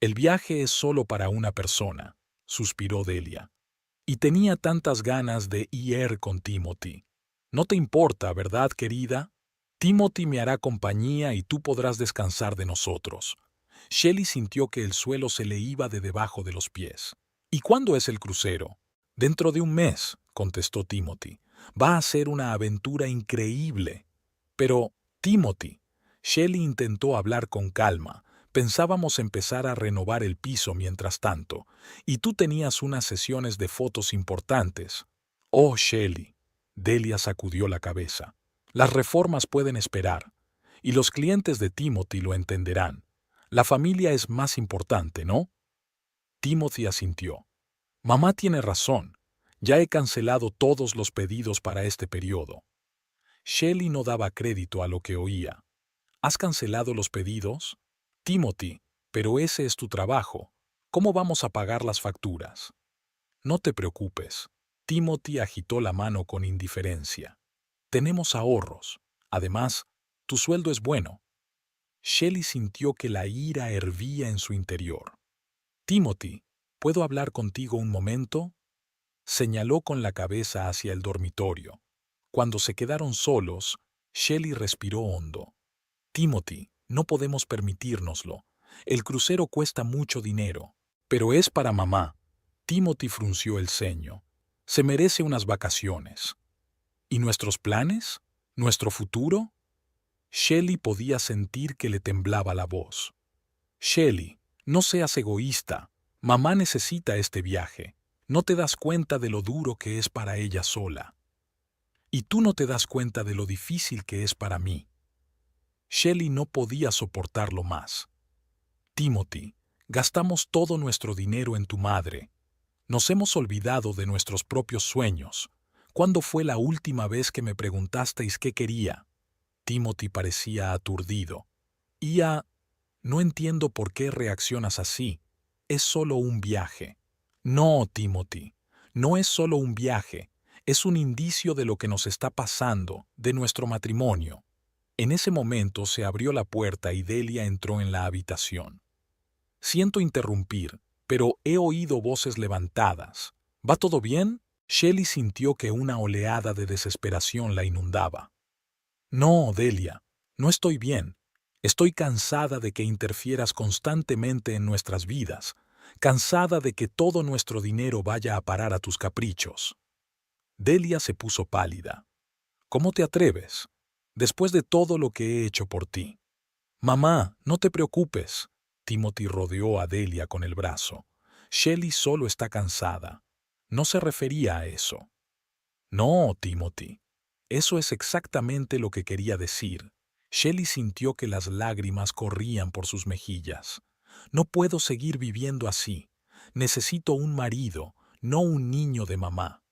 «El viaje es solo para una persona», suspiró Delia. «Y tenía tantas ganas de ir con Timothy. No te importa, ¿verdad, querida? Timothy me hará compañía y tú podrás descansar de nosotros». Shelley sintió que el suelo se le iba de debajo de los pies. «¿Y cuándo es el crucero?» «Dentro de un mes», contestó Timothy. «Va a ser una aventura increíble». «Pero, Timothy», Shelley intentó hablar con calma, Pensábamos empezar a renovar el piso mientras tanto, y tú tenías unas sesiones de fotos importantes. Oh, Shelley. Delia sacudió la cabeza. Las reformas pueden esperar, y los clientes de Timothy lo entenderán. La familia es más importante, ¿no? Timothy asintió. Mamá tiene razón. Ya he cancelado todos los pedidos para este periodo. Shelley no daba crédito a lo que oía. ¿Has cancelado los pedidos? Timothy, pero ese es tu trabajo. ¿Cómo vamos a pagar las facturas? No te preocupes. Timothy agitó la mano con indiferencia. Tenemos ahorros. Además, tu sueldo es bueno. Shelley sintió que la ira hervía en su interior. Timothy, ¿puedo hablar contigo un momento? Señaló con la cabeza hacia el dormitorio. Cuando se quedaron solos, Shelley respiró hondo. Timothy, no podemos permitírnoslo. El crucero cuesta mucho dinero. Pero es para mamá. Timothy frunció el ceño. Se merece unas vacaciones. ¿Y nuestros planes? ¿Nuestro futuro? Shelley podía sentir que le temblaba la voz. Shelley, no seas egoísta. Mamá necesita este viaje. No te das cuenta de lo duro que es para ella sola. Y tú no te das cuenta de lo difícil que es para mí. Shelley no podía soportarlo más. Timothy, gastamos todo nuestro dinero en tu madre. Nos hemos olvidado de nuestros propios sueños. ¿Cuándo fue la última vez que me preguntasteis qué quería? Timothy parecía aturdido. No entiendo por qué reaccionas así. Es solo un viaje. No, Timothy, no es solo un viaje. Es un indicio de lo que nos está pasando, de nuestro matrimonio. En ese momento se abrió la puerta y Delia entró en la habitación. Siento interrumpir, pero he oído voces levantadas. ¿Va todo bien? Shelley sintió que una oleada de desesperación la inundaba. No, Delia, no estoy bien. Estoy cansada de que interfieras constantemente en nuestras vidas, cansada de que todo nuestro dinero vaya a parar a tus caprichos. Delia se puso pálida. ¿Cómo te atreves? Después de todo lo que he hecho por ti. Mamá, no te preocupes. Timothy rodeó a Delia con el brazo. Shelley solo está cansada. No se refería a eso. No, Timothy. Eso es exactamente lo que quería decir. Shelley sintió que las lágrimas corrían por sus mejillas. No puedo seguir viviendo así. Necesito un marido, no un niño de mamá.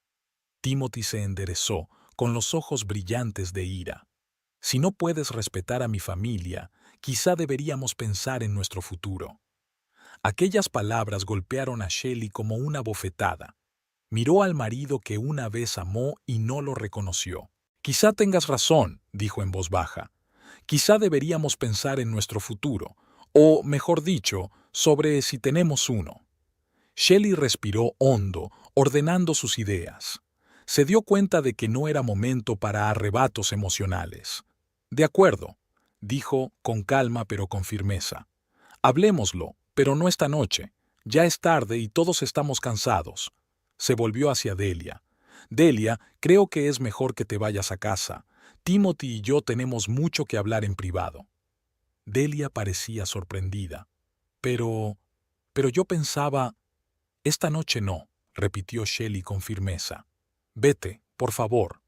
Timothy se enderezó, con los ojos brillantes de ira. Si no puedes respetar a mi familia, quizá deberíamos pensar en nuestro futuro. Aquellas palabras golpearon a Shelley como una bofetada. Miró al marido que una vez amó y no lo reconoció. Quizá tengas razón, dijo en voz baja. Quizá deberíamos pensar en nuestro futuro, o, mejor dicho, sobre si tenemos uno. Shelley respiró hondo, ordenando sus ideas. Se dio cuenta de que no era momento para arrebatos emocionales. De acuerdo, dijo con calma pero con firmeza. Hablémoslo, pero no esta noche. Ya es tarde y todos estamos cansados. Se volvió hacia Delia. Delia, creo que es mejor que te vayas a casa. Timothy y yo tenemos mucho que hablar en privado. Delia parecía sorprendida. Pero yo pensaba... Esta noche no, repitió Shelley con firmeza. Vete, por favor.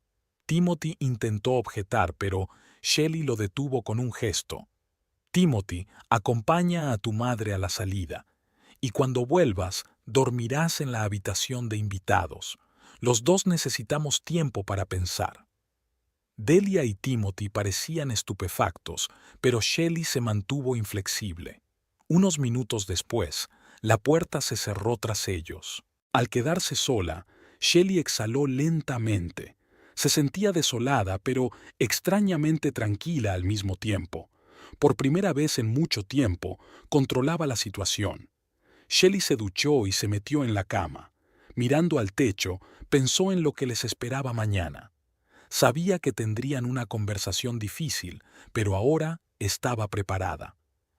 Timothy intentó objetar, pero Shelley lo detuvo con un gesto. Timothy, acompaña a tu madre a la salida, y cuando vuelvas, dormirás en la habitación de invitados. Los dos necesitamos tiempo para pensar. Delia y Timothy parecían estupefactos, pero Shelley se mantuvo inflexible. Unos minutos después, la puerta se cerró tras ellos. Al quedarse sola, Shelley exhaló lentamente. Se sentía desolada, pero extrañamente tranquila al mismo tiempo. Por primera vez en mucho tiempo, controlaba la situación. Shelley se duchó y se metió en la cama. Mirando al techo, pensó en lo que les esperaba mañana. Sabía que tendrían una conversación difícil, pero ahora estaba preparada.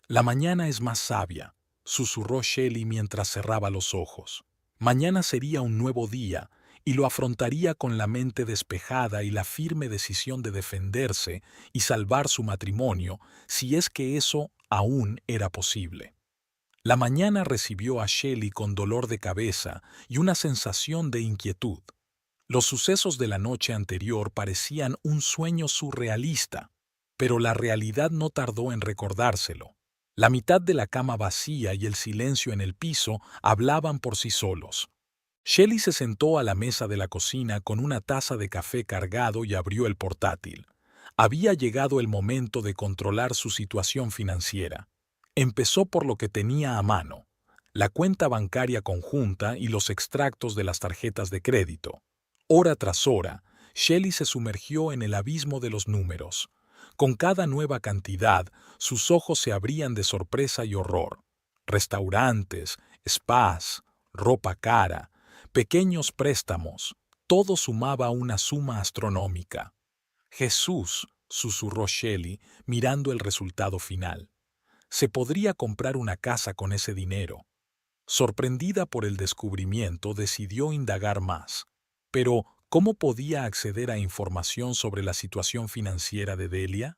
La mañana es más sabia, susurró Shelley mientras cerraba los ojos. Mañana sería un nuevo día, y lo afrontaría con la mente despejada y la firme decisión de defenderse y salvar su matrimonio, si es que eso aún era posible. La mañana recibió a Shelley con dolor de cabeza y una sensación de inquietud. Los sucesos de la noche anterior parecían un sueño surrealista, pero la realidad no tardó en recordárselo. La mitad de la cama vacía y el silencio en el piso hablaban por sí solos. Shelley se sentó a la mesa de la cocina con una taza de café cargado y abrió el portátil. Había llegado el momento de controlar su situación financiera. Empezó por lo que tenía a mano: la cuenta bancaria conjunta y los extractos de las tarjetas de crédito. Hora tras hora, Shelley se sumergió en el abismo de los números. Con cada nueva cantidad, sus ojos se abrían de sorpresa y horror. Restaurantes, spas, ropa cara, pequeños préstamos, todo sumaba una suma astronómica. «Jesús», susurró Shelley, mirando el resultado final. Se podría comprar una casa con ese dinero. Sorprendida por el descubrimiento, decidió indagar más. Pero, ¿cómo podía acceder a información sobre la situación financiera de Delia?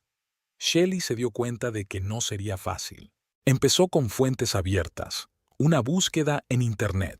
Shelley se dio cuenta de que no sería fácil. Empezó con fuentes abiertas, una búsqueda en Internet.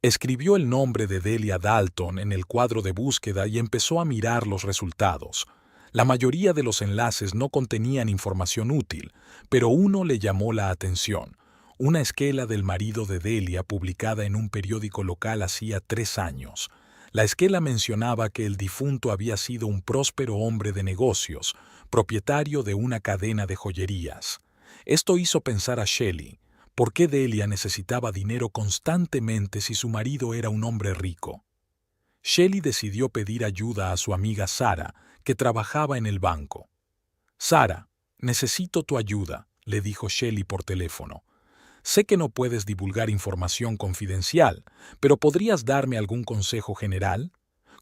Escribió el nombre de Delia Dalton en el cuadro de búsqueda y empezó a mirar los resultados. La mayoría de los enlaces no contenían información útil, pero uno le llamó la atención: una esquela del marido de Delia publicada en un periódico local hacía 3 años. La esquela mencionaba que el difunto había sido un próspero hombre de negocios, propietario de una cadena de joyerías. Esto hizo pensar a Shelley: ¿por qué Delia necesitaba dinero constantemente si su marido era un hombre rico? Shelley decidió pedir ayuda a su amiga Sara, que trabajaba en el banco. «Sara, necesito tu ayuda», le dijo Shelley por teléfono. «Sé que no puedes divulgar información confidencial, pero ¿podrías darme algún consejo general?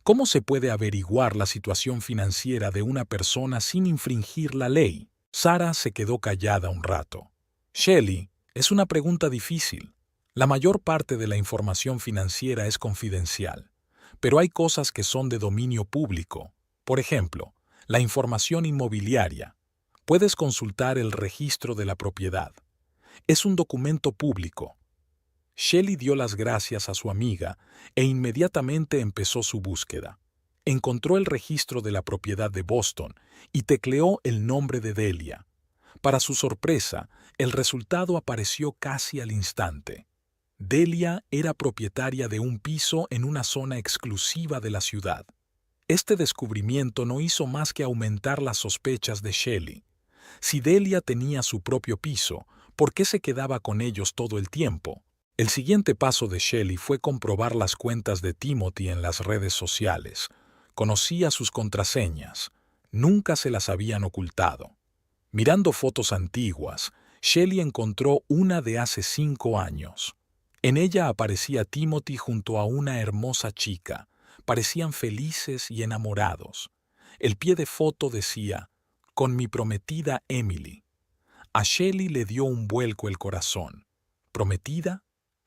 ¿Cómo se puede averiguar la situación financiera de una persona sin infringir la ley?» Sara se quedó callada un rato. «Shelley, es una pregunta difícil. La mayor parte de la información financiera es confidencial, pero hay cosas que son de dominio público. Por ejemplo, la información inmobiliaria. Puedes consultar el registro de la propiedad. Es un documento público». Shelley dio las gracias a su amiga e inmediatamente empezó su búsqueda. Encontró el registro de la propiedad de Boston y tecleó el nombre de Delia. Para su sorpresa, el resultado apareció casi al instante. Delia era propietaria de un piso en una zona exclusiva de la ciudad. Este descubrimiento no hizo más que aumentar las sospechas de Shelley. Si Delia tenía su propio piso, ¿por qué se quedaba con ellos todo el tiempo? El siguiente paso de Shelley fue comprobar las cuentas de Timothy en las redes sociales. Conocía sus contraseñas. Nunca se las habían ocultado. Mirando fotos antiguas, Shelley encontró una de hace 5 años. En ella aparecía Timothy junto a una hermosa chica. Parecían felices y enamorados. El pie de foto decía: «Con mi prometida Emily». A Shelley le dio un vuelco el corazón. ¿Prometida?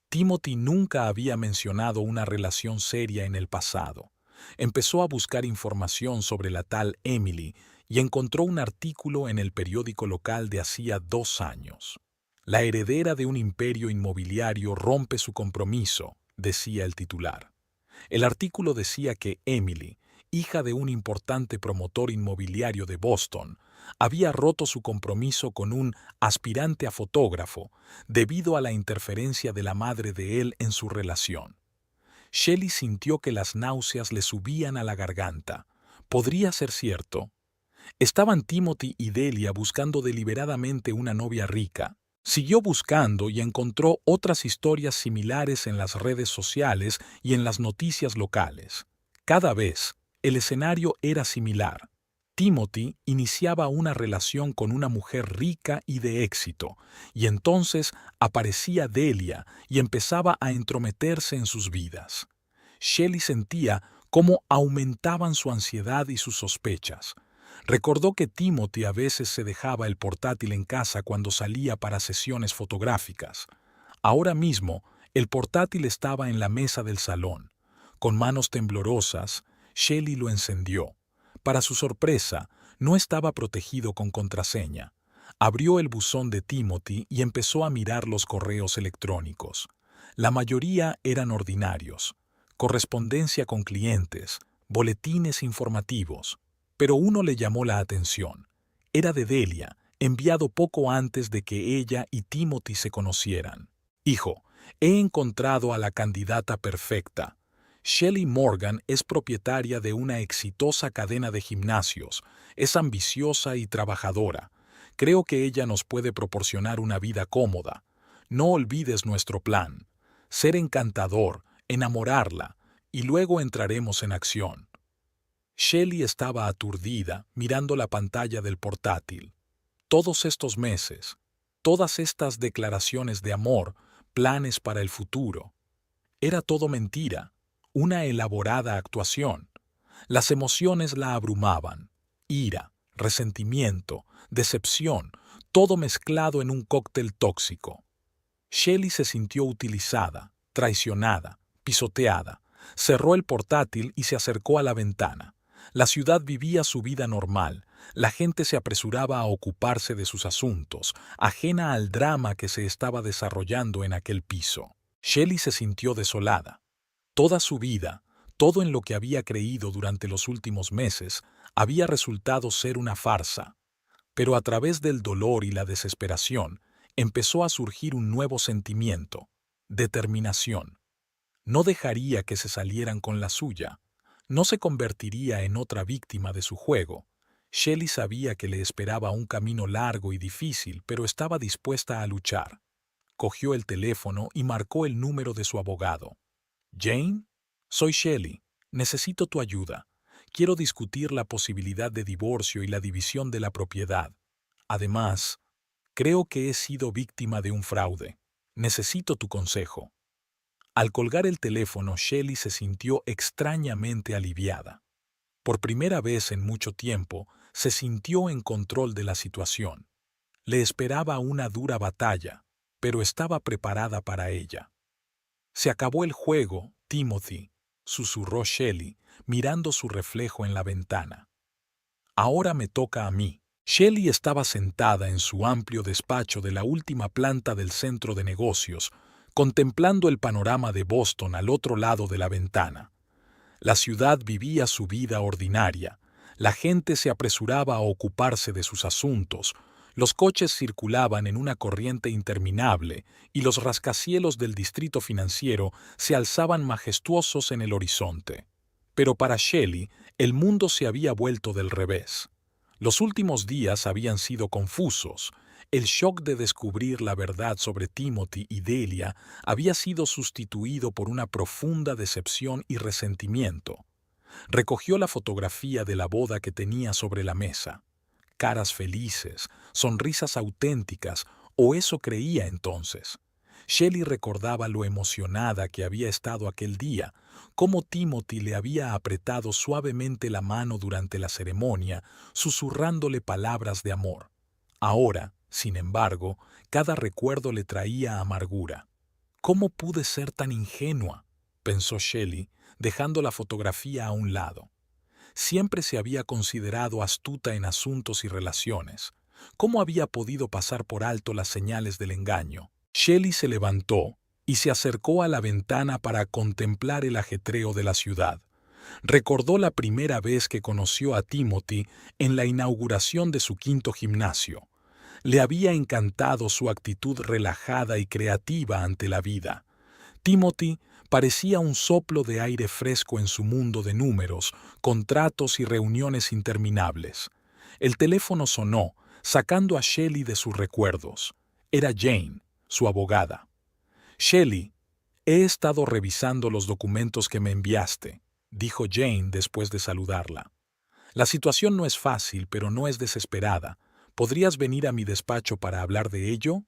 Timothy nunca había mencionado una relación seria en el pasado. Empezó a buscar información sobre la tal Emily y encontró un artículo en el periódico local de hacía 2 años. «La heredera de un imperio inmobiliario rompe su compromiso», decía el titular. El artículo decía que Emily, hija de un importante promotor inmobiliario de Boston, había roto su compromiso con un aspirante a fotógrafo debido a la interferencia de la madre de él en su relación. Shelley sintió que las náuseas le subían a la garganta. ¿Podría ser cierto? Estaban Timothy y Delia buscando deliberadamente una novia rica. Siguió buscando y encontró otras historias similares en las redes sociales y en las noticias locales. Cada vez, el escenario era similar. Timothy iniciaba una relación con una mujer rica y de éxito, y entonces aparecía Delia y empezaba a entrometerse en sus vidas. Shelley sentía cómo aumentaban su ansiedad y sus sospechas. Recordó que Timothy a veces se dejaba el portátil en casa cuando salía para sesiones fotográficas. Ahora mismo, el portátil estaba en la mesa del salón. Con manos temblorosas, Shelley lo encendió. Para su sorpresa, no estaba protegido con contraseña. Abrió el buzón de Timothy y empezó a mirar los correos electrónicos. La mayoría eran ordinarios, correspondencia con clientes, boletines informativos. Pero uno le llamó la atención. Era de Delia, enviado poco antes de que ella y Timothy se conocieran. Hijo, he encontrado a la candidata perfecta. Shelley Morgan es propietaria de una exitosa cadena de gimnasios, es ambiciosa y trabajadora. Creo que ella nos puede proporcionar una vida cómoda. No olvides nuestro plan. Ser encantador, enamorarla, y luego entraremos en acción. Shelley estaba aturdida, mirando la pantalla del portátil. Todos estos meses, todas estas declaraciones de amor, planes para el futuro. Era todo mentira, una elaborada actuación. Las emociones la abrumaban. Ira, resentimiento, decepción, todo mezclado en un cóctel tóxico. Shelley se sintió utilizada, traicionada, pisoteada. Cerró el portátil y se acercó a la ventana. La ciudad vivía su vida normal. La gente se apresuraba a ocuparse de sus asuntos, ajena al drama que se estaba desarrollando en aquel piso. Shelley se sintió desolada. Toda su vida, todo en lo que había creído durante los últimos meses, había resultado ser una farsa. Pero a través del dolor y la desesperación, empezó a surgir un nuevo sentimiento: determinación. No dejaría que se salieran con la suya. No se convertiría en otra víctima de su juego. Shelley sabía que le esperaba un camino largo y difícil, pero estaba dispuesta a luchar. Cogió el teléfono y marcó el número de su abogado. «Jane, soy Shelley. Necesito tu ayuda. Quiero discutir la posibilidad de divorcio y la división de la propiedad. Además, creo que he sido víctima de un fraude. Necesito tu consejo». Al colgar el teléfono, Shelley se sintió extrañamente aliviada. Por primera vez en mucho tiempo, se sintió en control de la situación. Le esperaba una dura batalla, pero estaba preparada para ella. «Se acabó el juego, Timothy», susurró Shelley, mirando su reflejo en la ventana. «Ahora me toca a mí». Shelley estaba sentada en su amplio despacho de la última planta del centro de negocios, contemplando el panorama de Boston al otro lado de la ventana. La ciudad vivía su vida ordinaria. La gente se apresuraba a ocuparse de sus asuntos. Los coches circulaban en una corriente interminable y los rascacielos del distrito financiero se alzaban majestuosos en el horizonte. Pero para Shelley, el mundo se había vuelto del revés. Los últimos días habían sido confusos. El shock de descubrir la verdad sobre Timothy y Delia había sido sustituido por una profunda decepción y resentimiento. Recogió la fotografía de la boda que tenía sobre la mesa. Caras felices, sonrisas auténticas, o eso creía entonces. Shelley recordaba lo emocionada que había estado aquel día, cómo Timothy le había apretado suavemente la mano durante la ceremonia, susurrándole palabras de amor. Ahora, sin embargo, cada recuerdo le traía amargura. «¿Cómo pude ser tan ingenua?», pensó Shelley, dejando la fotografía a un lado. Siempre se había considerado astuta en asuntos y relaciones. ¿Cómo había podido pasar por alto las señales del engaño? Shelley se levantó y se acercó a la ventana para contemplar el ajetreo de la ciudad. Recordó la primera vez que conoció a Timothy en la inauguración de su quinto gimnasio. Le había encantado su actitud relajada y creativa ante la vida. Timothy parecía un soplo de aire fresco en su mundo de números, contratos y reuniones interminables. El teléfono sonó, sacando a Shelley de sus recuerdos. Era Jane, su abogada. «Shelley, he estado revisando los documentos que me enviaste», dijo Jane después de saludarla. «La situación no es fácil, pero no es desesperada. ¿Podrías venir a mi despacho para hablar de ello?»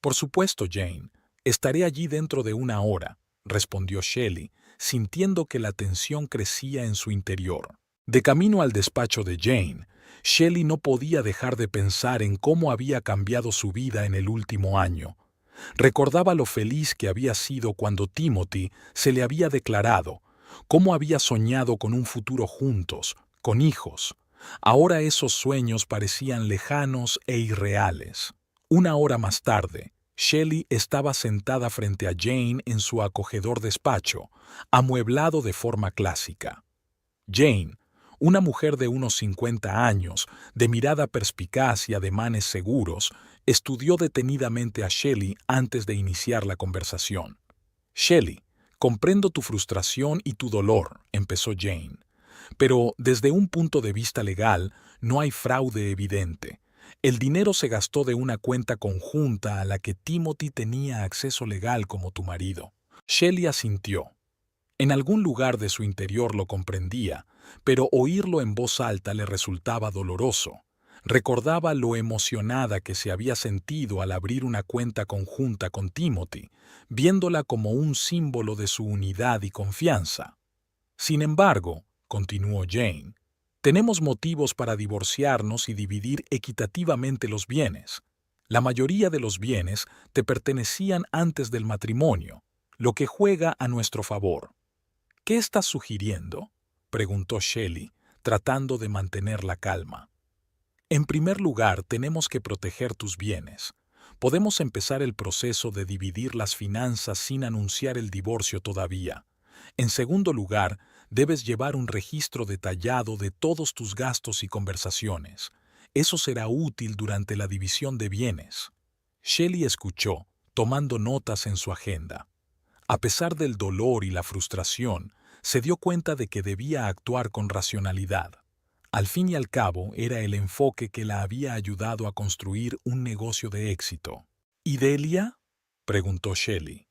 «Por supuesto, Jane. Estaré allí dentro de una hora», respondió Shelley, sintiendo que la tensión crecía en su interior. De camino al despacho de Jane, Shelley no podía dejar de pensar en cómo había cambiado su vida en el último año. Recordaba lo feliz que había sido cuando Timothy se le había declarado, Cómo había soñado con un futuro juntos, con hijos. Ahora esos sueños parecían lejanos e irreales. Una hora más tarde, Shelley estaba sentada frente a Jane en su acogedor despacho, amueblado de forma clásica. Jane, una mujer de unos 50 años, de mirada perspicaz y ademanes seguros, estudió detenidamente a Shelley antes de iniciar la conversación. Shelley, comprendo tu frustración y tu dolor, empezó Jane. Pero desde un punto de vista legal, no hay fraude evidente. El dinero se gastó de una cuenta conjunta a la que Timothy tenía acceso legal como tu marido. Shelley asintió. En algún lugar de su interior lo comprendía, pero oírlo en voz alta le resultaba doloroso. Recordaba lo emocionada que se había sentido al abrir una cuenta conjunta con Timothy, viéndola como un símbolo de su unidad y confianza. Sin embargo, continuó Jane, tenemos motivos para divorciarnos y dividir equitativamente los bienes. La mayoría de los bienes te pertenecían antes del matrimonio, lo que juega a nuestro favor. ¿Qué estás sugiriendo?, preguntó Shelley, tratando de mantener la calma. En primer lugar, tenemos que proteger tus bienes. Podemos empezar el proceso de dividir las finanzas sin anunciar el divorcio todavía. En segundo lugar, debes llevar un registro detallado de todos tus gastos y conversaciones. Eso será útil durante la división de bienes. Shelley escuchó, tomando notas en su agenda. A pesar del dolor y la frustración, se dio cuenta de que debía actuar con racionalidad. Al fin y al cabo, era el enfoque que la había ayudado a construir un negocio de éxito. ¿Y Delia?, preguntó Shelley.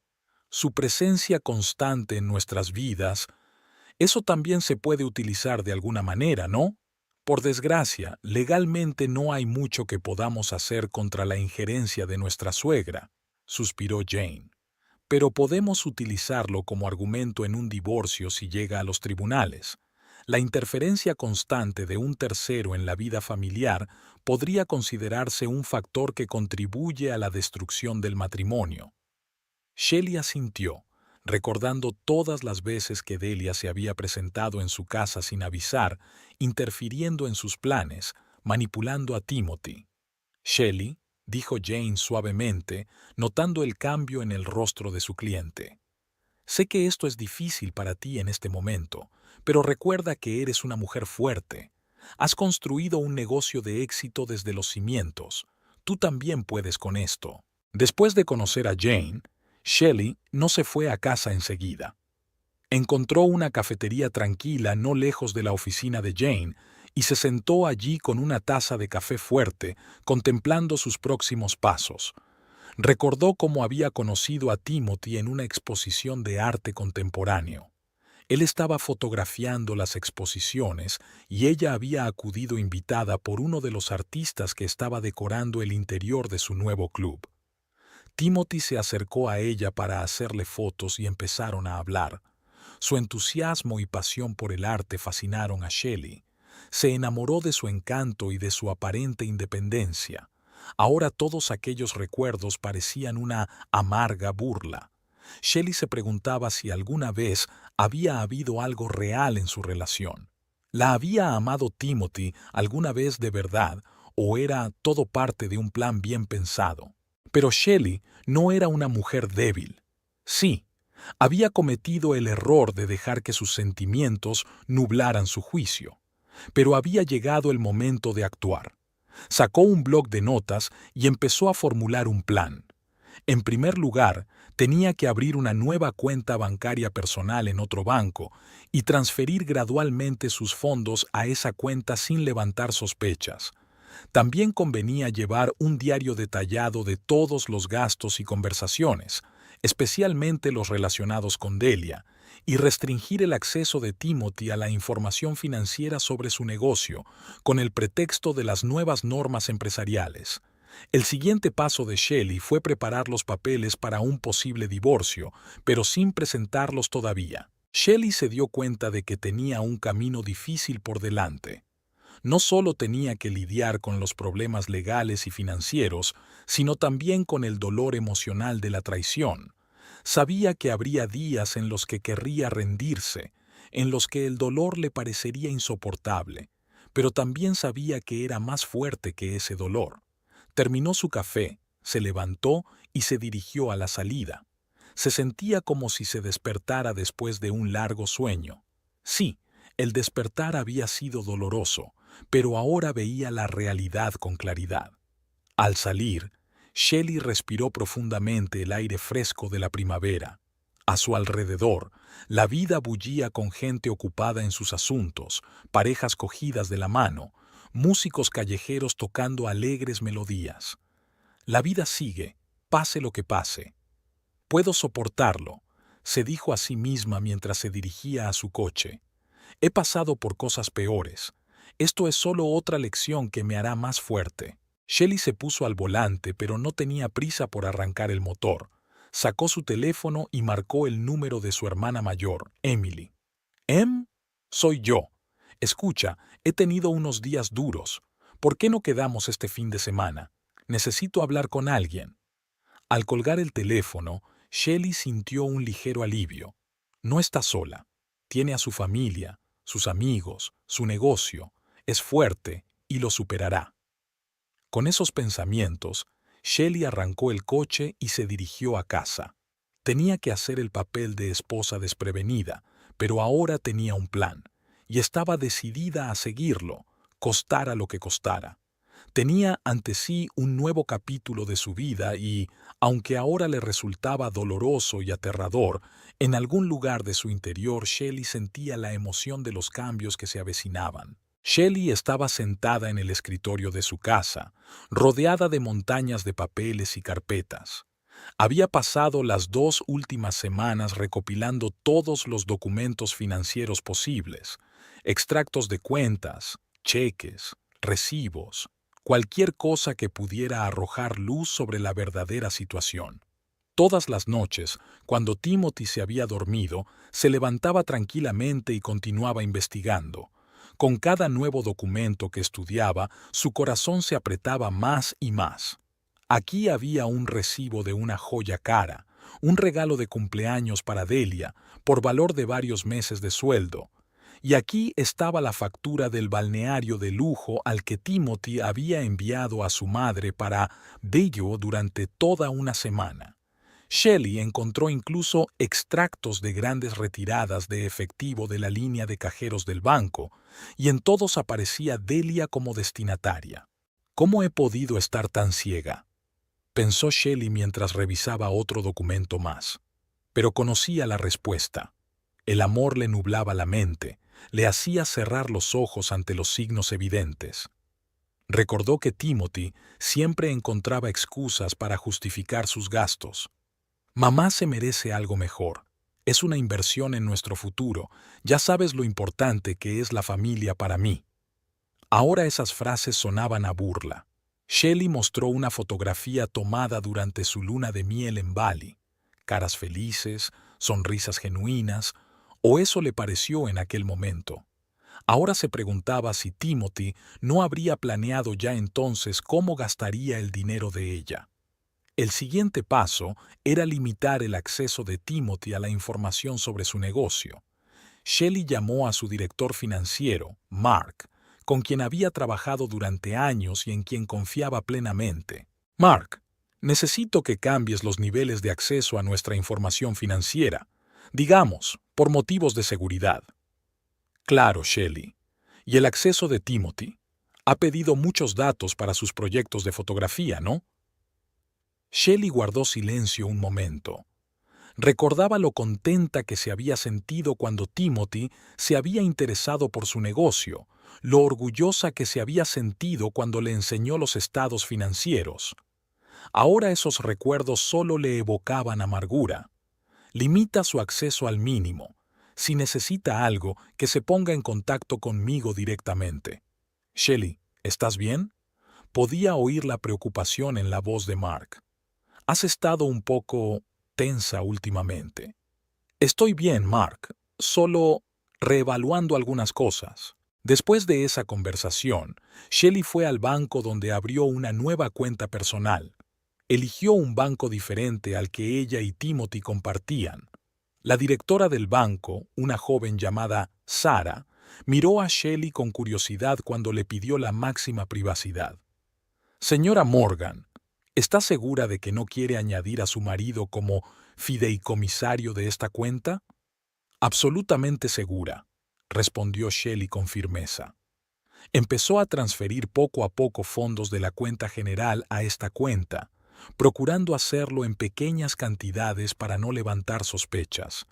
Su presencia constante en nuestras vidas, eso también se puede utilizar de alguna manera, ¿no? Por desgracia, legalmente no hay mucho que podamos hacer contra la injerencia de nuestra suegra, suspiró Jane. Pero podemos utilizarlo como argumento en un divorcio si llega a los tribunales. La interferencia constante de un tercero en la vida familiar podría considerarse un factor que contribuye a la destrucción del matrimonio. Shelley asintió, recordando todas las veces que Delia se había presentado en su casa sin avisar, interfiriendo en sus planes, manipulando a Timothy. Shelley, dijo Jane suavemente, notando el cambio en el rostro de su cliente. Sé que esto es difícil para ti en este momento, pero recuerda que eres una mujer fuerte. Has construido un negocio de éxito desde los cimientos. Tú también puedes con esto. Después de conocer a Jane, Shelley no se fue a casa enseguida. Encontró una cafetería tranquila no lejos de la oficina de Jane y se sentó allí con una taza de café fuerte, contemplando sus próximos pasos. Recordó cómo había conocido a Timothy en una exposición de arte contemporáneo. Él estaba fotografiando las exposiciones y ella había acudido invitada por uno de los artistas que estaba decorando el interior de su nuevo club. Timothy se acercó a ella para hacerle fotos y empezaron a hablar. Su entusiasmo y pasión por el arte fascinaron a Shelley. Se enamoró de su encanto y de su aparente independencia. Ahora todos aquellos recuerdos parecían una amarga burla. Shelley se preguntaba si alguna vez había habido algo real en su relación. ¿La había amado Timothy alguna vez de verdad o era todo parte de un plan bien pensado? Pero Shelley no era una mujer débil. Sí, había cometido el error de dejar que sus sentimientos nublaran su juicio. Pero había llegado el momento de actuar. Sacó un bloc de notas y empezó a formular un plan. En primer lugar, tenía que abrir una nueva cuenta bancaria personal en otro banco y transferir gradualmente sus fondos a esa cuenta sin levantar sospechas. También convenía llevar un diario detallado de todos los gastos y conversaciones, especialmente los relacionados con Delia, y restringir el acceso de Timothy a la información financiera sobre su negocio, con el pretexto de las nuevas normas empresariales. El siguiente paso de Shelley fue preparar los papeles para un posible divorcio, pero sin presentarlos todavía. Shelley se dio cuenta de que tenía un camino difícil por delante. No solo tenía que lidiar con los problemas legales y financieros, sino también con el dolor emocional de la traición. Sabía que habría días en los que querría rendirse, en los que el dolor le parecería insoportable, pero también sabía que era más fuerte que ese dolor. Terminó su café, se levantó y se dirigió a la salida. Se sentía como si se despertara después de un largo sueño. Sí, el despertar había sido doloroso, pero ahora veía la realidad con claridad. Al salir, Shelley respiró profundamente el aire fresco de la primavera. A su alrededor, la vida bullía con gente ocupada en sus asuntos, parejas cogidas de la mano, músicos callejeros tocando alegres melodías. La vida sigue, pase lo que pase. Puedo soportarlo, se dijo a sí misma mientras se dirigía a su coche. He pasado por cosas peores. Esto es solo otra lección que me hará más fuerte. Shelley se puso al volante, pero no tenía prisa por arrancar el motor. Sacó su teléfono y marcó el número de su hermana mayor, Emily. Soy yo. Escucha, he tenido unos días duros. ¿Por qué no quedamos este fin de semana? Necesito hablar con alguien. Al colgar el teléfono, Shelley sintió un ligero alivio. No está sola. Tiene a su familia, sus amigos, su negocio. Es fuerte y lo superará. Con esos pensamientos, Shelley arrancó el coche y se dirigió a casa. Tenía que hacer el papel de esposa desprevenida, pero ahora tenía un plan, y estaba decidida a seguirlo, costara lo que costara. Tenía ante sí un nuevo capítulo de su vida y, aunque ahora le resultaba doloroso y aterrador, en algún lugar de su interior Shelley sentía la emoción de los cambios que se avecinaban. Shelley estaba sentada en el escritorio de su casa, rodeada de montañas de papeles y carpetas. Había pasado las 2 últimas semanas recopilando todos los documentos financieros posibles, extractos de cuentas, cheques, recibos, cualquier cosa que pudiera arrojar luz sobre la verdadera situación. Todas las noches, cuando Timothy se había dormido, se levantaba tranquilamente y continuaba investigando. Con cada nuevo documento que estudiaba, su corazón se apretaba más y más. Aquí había un recibo de una joya cara, un regalo de cumpleaños para Delia, por valor de varios meses de sueldo. Y aquí estaba la factura del balneario de lujo al que Timothy había enviado a su madre para bello durante toda una semana. Shelley encontró incluso extractos de grandes retiradas de efectivo de la línea de cajeros del banco, y en todos aparecía Delia como destinataria. ¿Cómo he podido estar tan ciega?, pensó Shelley mientras revisaba otro documento más. Pero conocía la respuesta. El amor le nublaba la mente, le hacía cerrar los ojos ante los signos evidentes. Recordó que Timothy siempre encontraba excusas para justificar sus gastos. Mamá se merece algo mejor. Es una inversión en nuestro futuro. Ya sabes lo importante que es la familia para mí. Ahora esas frases sonaban a burla. Shelley mostró una fotografía tomada durante su luna de miel en Bali. Caras felices, sonrisas genuinas, o eso le pareció en aquel momento. Ahora se preguntaba si Timothy no habría planeado ya entonces cómo gastaría el dinero de ella. El siguiente paso era limitar el acceso de Timothy a la información sobre su negocio. Shelley llamó a su director financiero, Mark, con quien había trabajado durante años y en quien confiaba plenamente. Mark, necesito que cambies los niveles de acceso a nuestra información financiera, digamos, por motivos de seguridad. Claro, Shelley. ¿Y el acceso de Timothy? Ha pedido muchos datos para sus proyectos de fotografía, ¿no? Shelley guardó silencio un momento. Recordaba lo contenta que se había sentido cuando Timothy se había interesado por su negocio, lo orgullosa que se había sentido cuando le enseñó los estados financieros. Ahora esos recuerdos solo le evocaban amargura. Limita su acceso al mínimo. Si necesita algo, que se ponga en contacto conmigo directamente. Shelley, ¿estás bien? Podía oír la preocupación en la voz de Mark. Has estado un poco tensa últimamente. Estoy bien, Mark, solo reevaluando algunas cosas. Después de esa conversación, Shelley fue al banco donde abrió una nueva cuenta personal. Eligió un banco diferente al que ella y Timothy compartían. La directora del banco, una joven llamada Sara, miró a Shelley con curiosidad cuando le pidió la máxima privacidad. Señora Morgan, ¿está segura de que no quiere añadir a su marido como fideicomisario de esta cuenta? Absolutamente segura, respondió Shelley con firmeza. Empezó a transferir poco a poco fondos de la cuenta general a esta cuenta, procurando hacerlo en pequeñas cantidades para no levantar sospechas.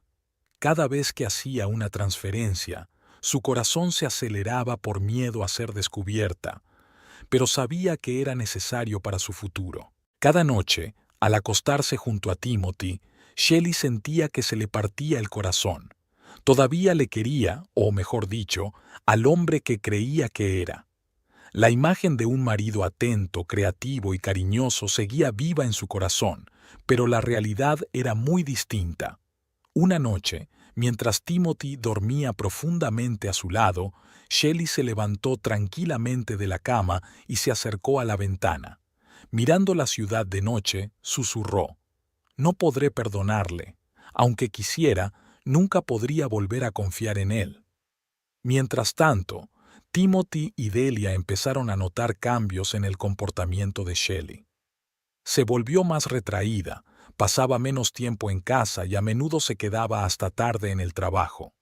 Cada vez que hacía una transferencia, su corazón se aceleraba por miedo a ser descubierta, pero sabía que era necesario para su futuro. Cada noche, al acostarse junto a Timothy, Shelley sentía que se le partía el corazón. Todavía le quería, o mejor dicho, al hombre que creía que era. La imagen de un marido atento, creativo y cariñoso seguía viva en su corazón, pero la realidad era muy distinta. Una noche, mientras Timothy dormía profundamente a su lado, Shelley se levantó tranquilamente de la cama y se acercó a la ventana. Mirando la ciudad de noche, susurró: «No podré perdonarle. Aunque quisiera, nunca podría volver a confiar en él». Mientras tanto, Timothy y Delia empezaron a notar cambios en el comportamiento de Shelley. Se volvió más retraída, pasaba menos tiempo en casa y a menudo se quedaba hasta tarde en el trabajo.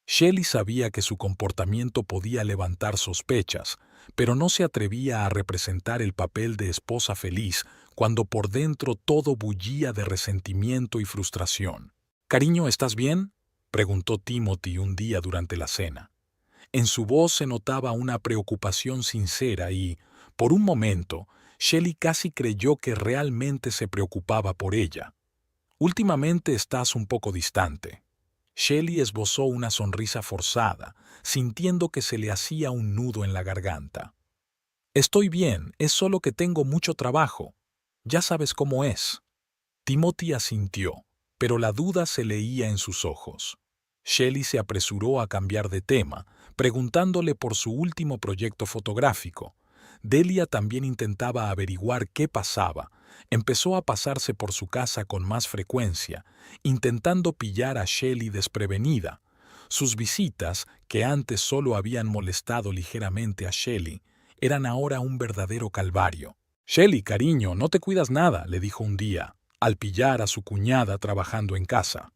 Shelley sabía que su comportamiento podía levantar sospechas, pero no se atrevía a representar el papel de esposa feliz cuando por dentro todo bullía de resentimiento y frustración. «Cariño, ¿estás bien?», preguntó Timothy un día durante la cena. En su voz se notaba una preocupación sincera y, por un momento, Shelley casi creyó que realmente se preocupaba por ella. «Últimamente estás un poco distante». Shelley esbozó una sonrisa forzada, sintiendo que se le hacía un nudo en la garganta. «Estoy bien, es solo que tengo mucho trabajo. Ya sabes cómo es». Timothy asintió, pero la duda se leía en sus ojos. Shelley se apresuró a cambiar de tema, preguntándole por su último proyecto fotográfico. Delia también intentaba averiguar qué pasaba. Empezó a pasarse por su casa con más frecuencia, intentando pillar a Shelley desprevenida. Sus visitas, que antes solo habían molestado ligeramente a Shelley, eran ahora un verdadero calvario. «Shelley, cariño, no te cuidas nada», le dijo un día, al pillar a su cuñada trabajando en casa.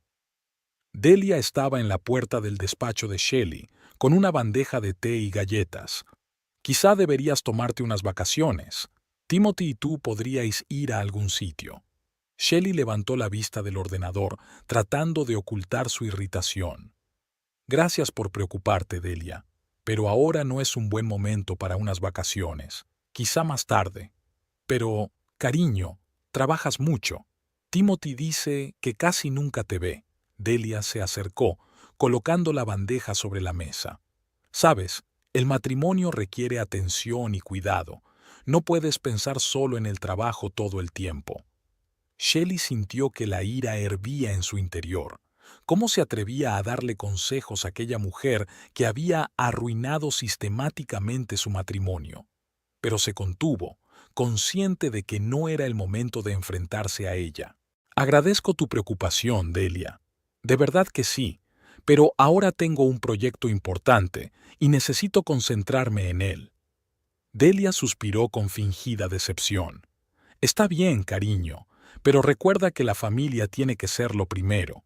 Delia estaba en la puerta del despacho de Shelley, con una bandeja de té y galletas. «Quizá deberías tomarte unas vacaciones. Timothy y tú podríais ir a algún sitio». Shelley levantó la vista del ordenador, tratando de ocultar su irritación. «Gracias por preocuparte, Delia, pero ahora no es un buen momento para unas vacaciones. Quizá más tarde. Pero, cariño, trabajas mucho. Timothy dice que casi nunca te ve». Delia se acercó, colocando la bandeja sobre la mesa. «Sabes, el matrimonio requiere atención y cuidado. No puedes pensar solo en el trabajo todo el tiempo». Shelley sintió que la ira hervía en su interior. ¿Cómo se atrevía a darle consejos a aquella mujer que había arruinado sistemáticamente su matrimonio? Pero se contuvo, consciente de que no era el momento de enfrentarse a ella. «Agradezco tu preocupación, Delia. De verdad que sí, pero ahora tengo un proyecto importante y necesito concentrarme en él». Delia suspiró con fingida decepción. «Está bien, cariño, pero recuerda que la familia tiene que ser lo primero».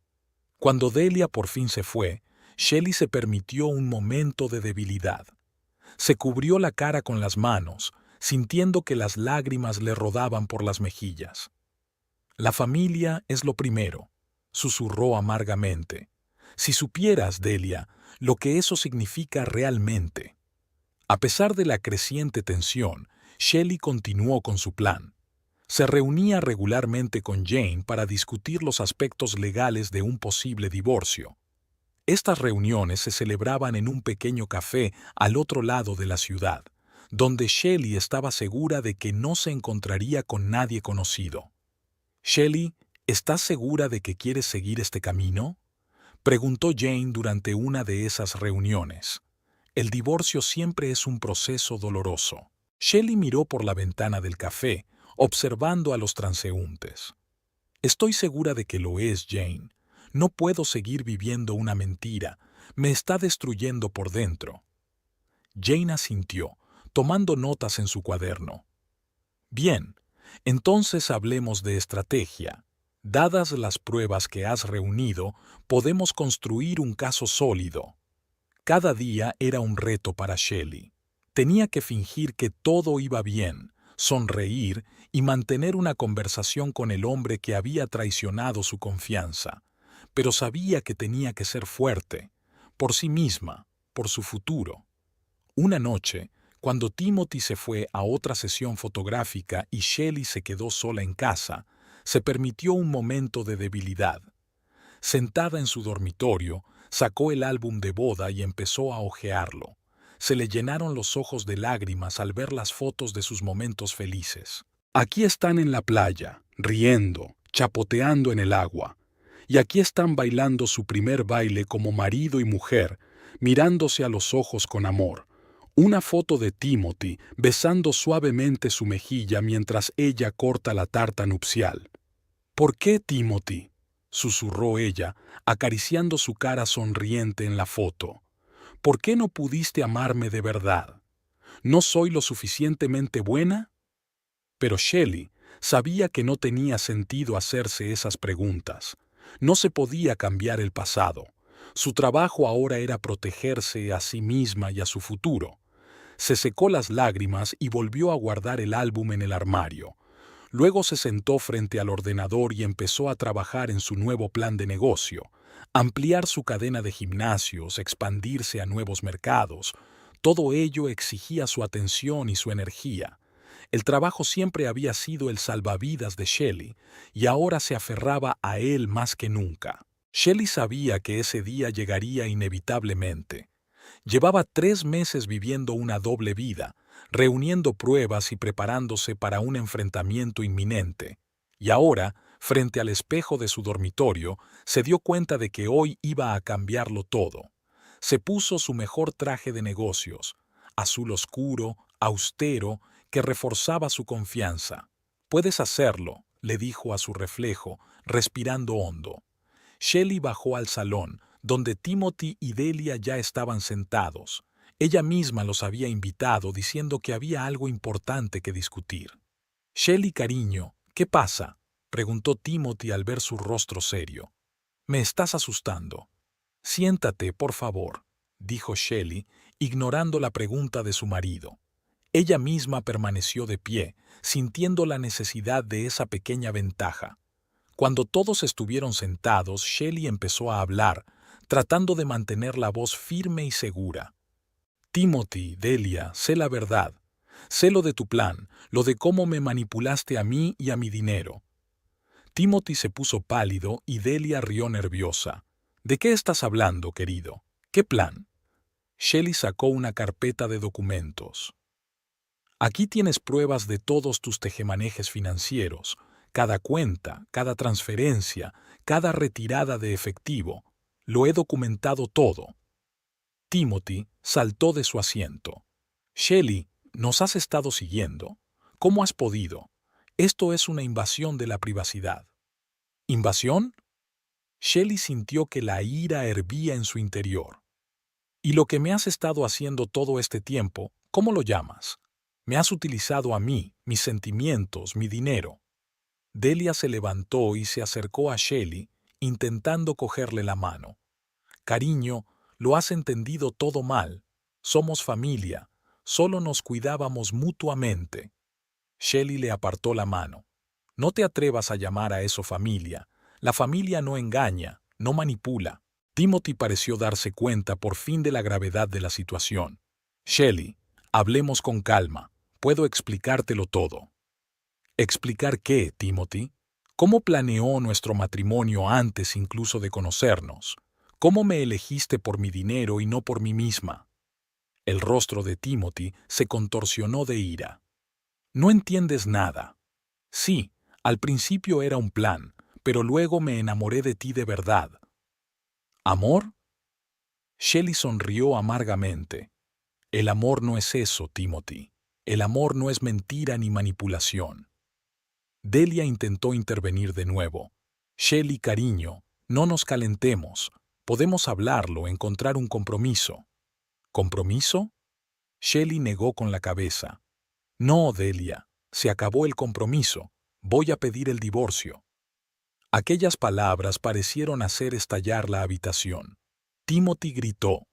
Cuando Delia por fin se fue, Shelley se permitió un momento de debilidad. Se cubrió la cara con las manos, sintiendo que las lágrimas le rodaban por las mejillas. «La familia es lo primero», susurró amargamente. «Si supieras, Delia, lo que eso significa realmente». A pesar de la creciente tensión, Shelley continuó con su plan. Se reunía regularmente con Jane para discutir los aspectos legales de un posible divorcio. Estas reuniones se celebraban en un pequeño café al otro lado de la ciudad, donde Shelley estaba segura de que no se encontraría con nadie conocido. «Shelley, ¿estás segura de que quieres seguir este camino?», preguntó Jane durante una de esas reuniones. El divorcio siempre es un proceso doloroso. Shelley miró por la ventana del café, observando a los transeúntes. «Estoy segura de que lo es, Jane. No puedo seguir viviendo una mentira. Me está destruyendo por dentro. Jane asintió, tomando notas en su cuaderno. Bien, entonces hablemos de estrategia. Dadas las pruebas que has reunido, podemos construir un caso sólido. Cada día era un reto para Shelley. Tenía que fingir que todo iba bien, sonreír y mantener una conversación con el hombre que había traicionado su confianza. Pero sabía que tenía que ser fuerte, por sí misma, por su futuro. Una noche, cuando Timothy se fue a otra sesión fotográfica y Shelley se quedó sola en casa, se permitió un momento de debilidad. Sentada en su dormitorio, sacó el álbum de boda y empezó a hojearlo. Se le llenaron los ojos de lágrimas al ver las fotos de sus momentos felices. Aquí están en la playa, riendo, chapoteando en el agua. Y aquí están bailando su primer baile como marido y mujer, mirándose a los ojos con amor. Una foto de Timothy besando suavemente su mejilla mientras ella corta la tarta nupcial. ¿Por qué, Timothy?, susurró ella, acariciando su cara sonriente en la foto. ¿Por qué no pudiste amarme de verdad? ¿No soy lo suficientemente buena? Pero Shelley sabía que no tenía sentido hacerse esas preguntas. No se podía cambiar el pasado. Su trabajo ahora era protegerse a sí misma y a su futuro. Se secó las lágrimas y volvió a guardar el álbum en el armario. Luego se sentó frente al ordenador y empezó a trabajar en su nuevo plan de negocio, ampliar su cadena de gimnasios, expandirse a nuevos mercados. Todo ello exigía su atención y su energía. El trabajo siempre había sido el salvavidas de Shelley, y ahora se aferraba a él más que nunca. Shelley sabía que ese día llegaría inevitablemente. Llevaba 3 meses viviendo una doble vida, reuniendo pruebas y preparándose para un enfrentamiento inminente. Y ahora, frente al espejo de su dormitorio, se dio cuenta de que hoy iba a cambiarlo todo. Se puso su mejor traje de negocios, azul oscuro, austero, que reforzaba su confianza. «Puedes hacerlo», le dijo a su reflejo, respirando hondo. Shelley bajó al salón, donde Timothy y Delia ya estaban sentados. Ella misma los había invitado diciendo que había algo importante que discutir. «Shelley, cariño, ¿qué pasa?», preguntó Timothy al ver su rostro serio. «Me estás asustando». «Siéntate, por favor», dijo Shelley, ignorando la pregunta de su marido. Ella misma permaneció de pie, sintiendo la necesidad de esa pequeña ventaja. Cuando todos estuvieron sentados, Shelley empezó a hablar, tratando de mantener la voz firme y segura. «Timothy, Delia, sé la verdad. Sé lo de tu plan, lo de cómo me manipulaste a mí y a mi dinero». Timothy se puso pálido y Delia rió nerviosa. «¿De qué estás hablando, querido? ¿Qué plan?» Shelley sacó una carpeta de documentos. «Aquí tienes pruebas de todos tus tejemanejes financieros, cada cuenta, cada transferencia, cada retirada de efectivo. Lo he documentado todo». Timothy saltó de su asiento. «Shelley, ¿nos has estado siguiendo? ¿Cómo has podido? Esto es una invasión de la privacidad». «¿Invasión?». Shelley sintió que la ira hervía en su interior. «¿Y lo que me has estado haciendo todo este tiempo, cómo lo llamas? Me has utilizado a mí, mis sentimientos, mi dinero». Delia se levantó y se acercó a Shelley, intentando cogerle la mano. «Cariño, lo has entendido todo mal. Somos familia. Solo nos cuidábamos mutuamente». Shelley le apartó la mano. «No te atrevas a llamar a eso familia. La familia no engaña, no manipula». Timothy pareció darse cuenta por fin de la gravedad de la situación. «Shelley, hablemos con calma. Puedo explicártelo todo». «¿Explicar qué, Timothy? ¿Cómo planeó nuestro matrimonio antes incluso de conocernos? ¿Cómo me elegiste por mi dinero y no por mí misma?». El rostro de Timothy se contorsionó de ira. «No entiendes nada. Sí, al principio era un plan, pero luego me enamoré de ti de verdad». «¿Amor?». Shelley sonrió amargamente. «El amor no es eso, Timothy. El amor no es mentira ni manipulación». Delia intentó intervenir de nuevo. «Shelley, cariño, No nos calentemos. Podemos hablarlo, encontrar un compromiso. ¿Compromiso? Shelley negó con la cabeza. No, Delia, se acabó el compromiso. Voy a pedir el divorcio. Aquellas palabras parecieron hacer estallar la habitación. Timothy gritó.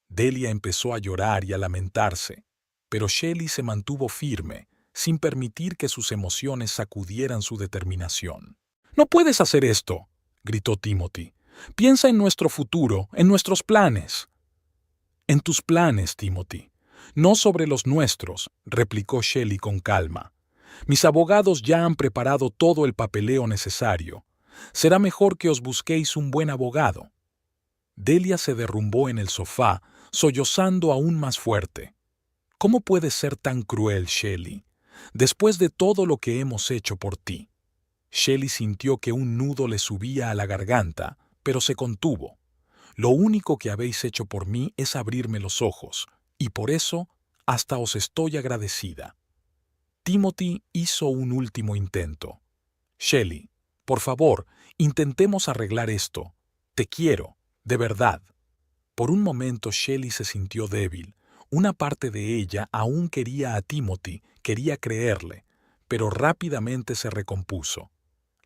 Delia empezó a llorar y a lamentarse, pero Shelley se mantuvo firme, sin permitir que sus emociones sacudieran su determinación. «No puedes hacer esto», gritó Timothy. «Piensa en nuestro futuro, en nuestros planes». «En tus planes, Timothy, no sobre los nuestros», replicó Shelley con calma. «Mis abogados ya han preparado todo el papeleo necesario. Será mejor que os busquéis un buen abogado». Delia se derrumbó en el sofá, sollozando aún más fuerte. «¿Cómo puedes ser tan cruel, Shelley? Después de todo lo que hemos hecho por ti». Shelley sintió que un nudo le subía a la garganta, pero se contuvo. «Lo único que habéis hecho por mí es abrirme los ojos, y por eso hasta os estoy agradecida». Timothy hizo un último intento. «Shelley, por favor, intentemos arreglar esto. Te quiero, de verdad». Por un momento Shelley se sintió débil. Una parte de ella aún quería a Timothy, quería creerle, pero rápidamente se recompuso.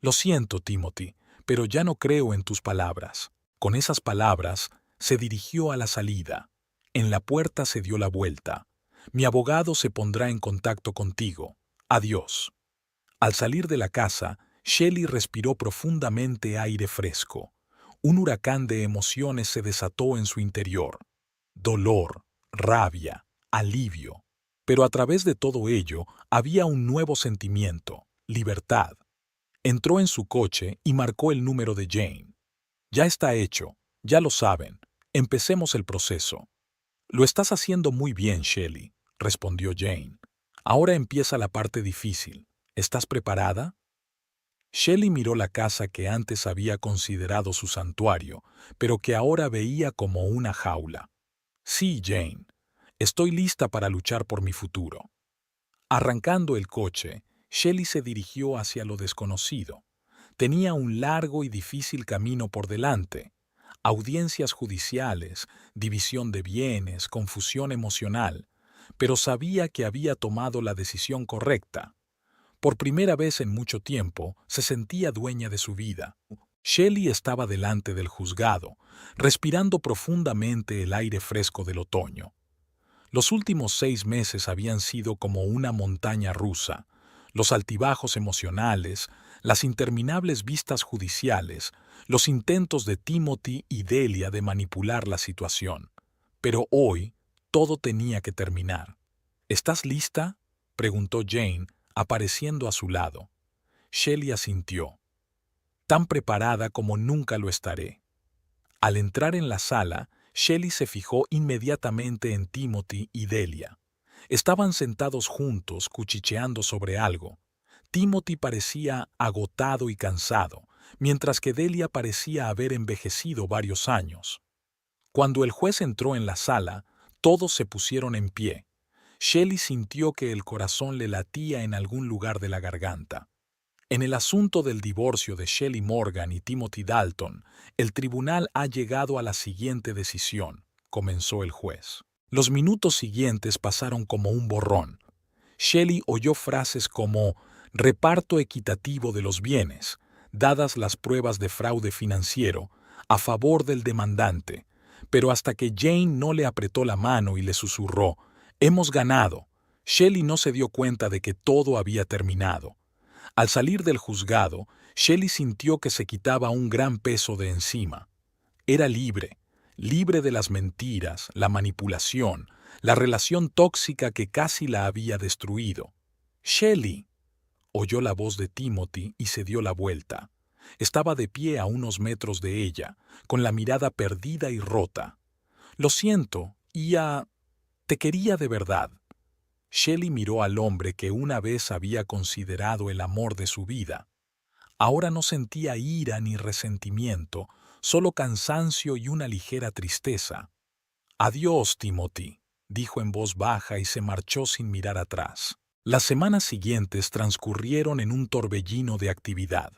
«Lo siento, Timothy, pero ya no creo en tus palabras». Con esas palabras, se dirigió a la salida. En la puerta se dio la vuelta. «Mi abogado se pondrá en contacto contigo. Adiós». Al salir de la casa, Shelley respiró profundamente aire fresco. Un huracán de emociones se desató en su interior. Dolor, rabia, alivio. Pero a través de todo ello había un nuevo sentimiento, libertad. Entró en su coche y marcó el número de Jane. «Ya está hecho, ya lo saben. Empecemos el proceso». «Lo estás haciendo muy bien, Shelley», respondió Jane. «Ahora empieza la parte difícil. ¿Estás preparada?» Shelley miró la casa que antes había considerado su santuario, pero que ahora veía como una jaula. «Sí, Jane. Estoy lista para luchar por mi futuro». Arrancando el coche, Shelley se dirigió hacia lo desconocido. Tenía un largo y difícil camino por delante. Audiencias judiciales, división de bienes, confusión emocional, pero sabía que había tomado la decisión correcta. Por primera vez en mucho tiempo, se sentía dueña de su vida. Shelley estaba delante del juzgado, respirando profundamente el aire fresco del otoño. Los últimos 6 meses habían sido como una montaña rusa. Los altibajos emocionales, las interminables vistas judiciales, los intentos de Timothy y Delia de manipular la situación. Pero hoy, todo tenía que terminar. «¿Estás lista?», preguntó Jane, apareciendo a su lado. Shelley asintió. «Tan preparada como nunca lo estaré». Al entrar en la sala, Shelley se fijó inmediatamente en Timothy y Delia. Estaban sentados juntos, cuchicheando sobre algo. Timothy parecía agotado y cansado, mientras que Delia parecía haber envejecido varios años. Cuando el juez entró en la sala, todos se pusieron en pie. Shelley sintió que el corazón le latía en algún lugar de la garganta. «En el asunto del divorcio de Shelley Morgan y Timothy Dalton, el tribunal ha llegado a la siguiente decisión», comenzó el juez. Los minutos siguientes pasaron como un borrón. Shelley oyó frases como «reparto equitativo de los bienes», dadas las pruebas de fraude financiero, a favor del demandante, pero hasta que Jane no le apretó la mano y le susurró «hemos ganado», Shelley no se dio cuenta de que todo había terminado. Al salir del juzgado, Shelley sintió que se quitaba un gran peso de encima. Era libre, libre de las mentiras, la manipulación, la relación tóxica que casi la había destruido. «Shelley», oyó la voz de Timothy y se dio la vuelta. Estaba de pie a unos metros de ella, con la mirada perdida y rota. «Lo siento, te quería de verdad». Shelley miró al hombre que una vez había considerado el amor de su vida. Ahora no sentía ira ni resentimiento, solo cansancio y una ligera tristeza. «Adiós, Timothy», dijo en voz baja y se marchó sin mirar atrás. Las semanas siguientes transcurrieron en un torbellino de actividad.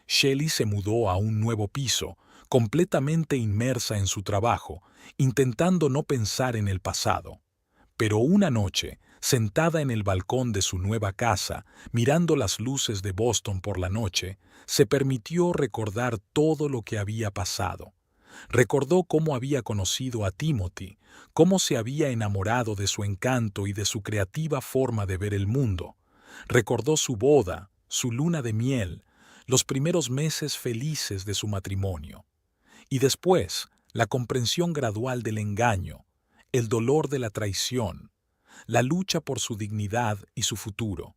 Shelley se mudó a un nuevo piso, completamente inmersa en su trabajo, intentando no pensar en el pasado. Pero una noche, sentada en el balcón de su nueva casa, mirando las luces de Boston por la noche, se permitió recordar todo lo que había pasado. Recordó cómo había conocido a Timothy, cómo se había enamorado de su encanto y de su creativa forma de ver el mundo. Recordó su boda, su luna de miel, los primeros meses felices de su matrimonio. Y después, la comprensión gradual del engaño, el dolor de la traición, la lucha por su dignidad y su futuro.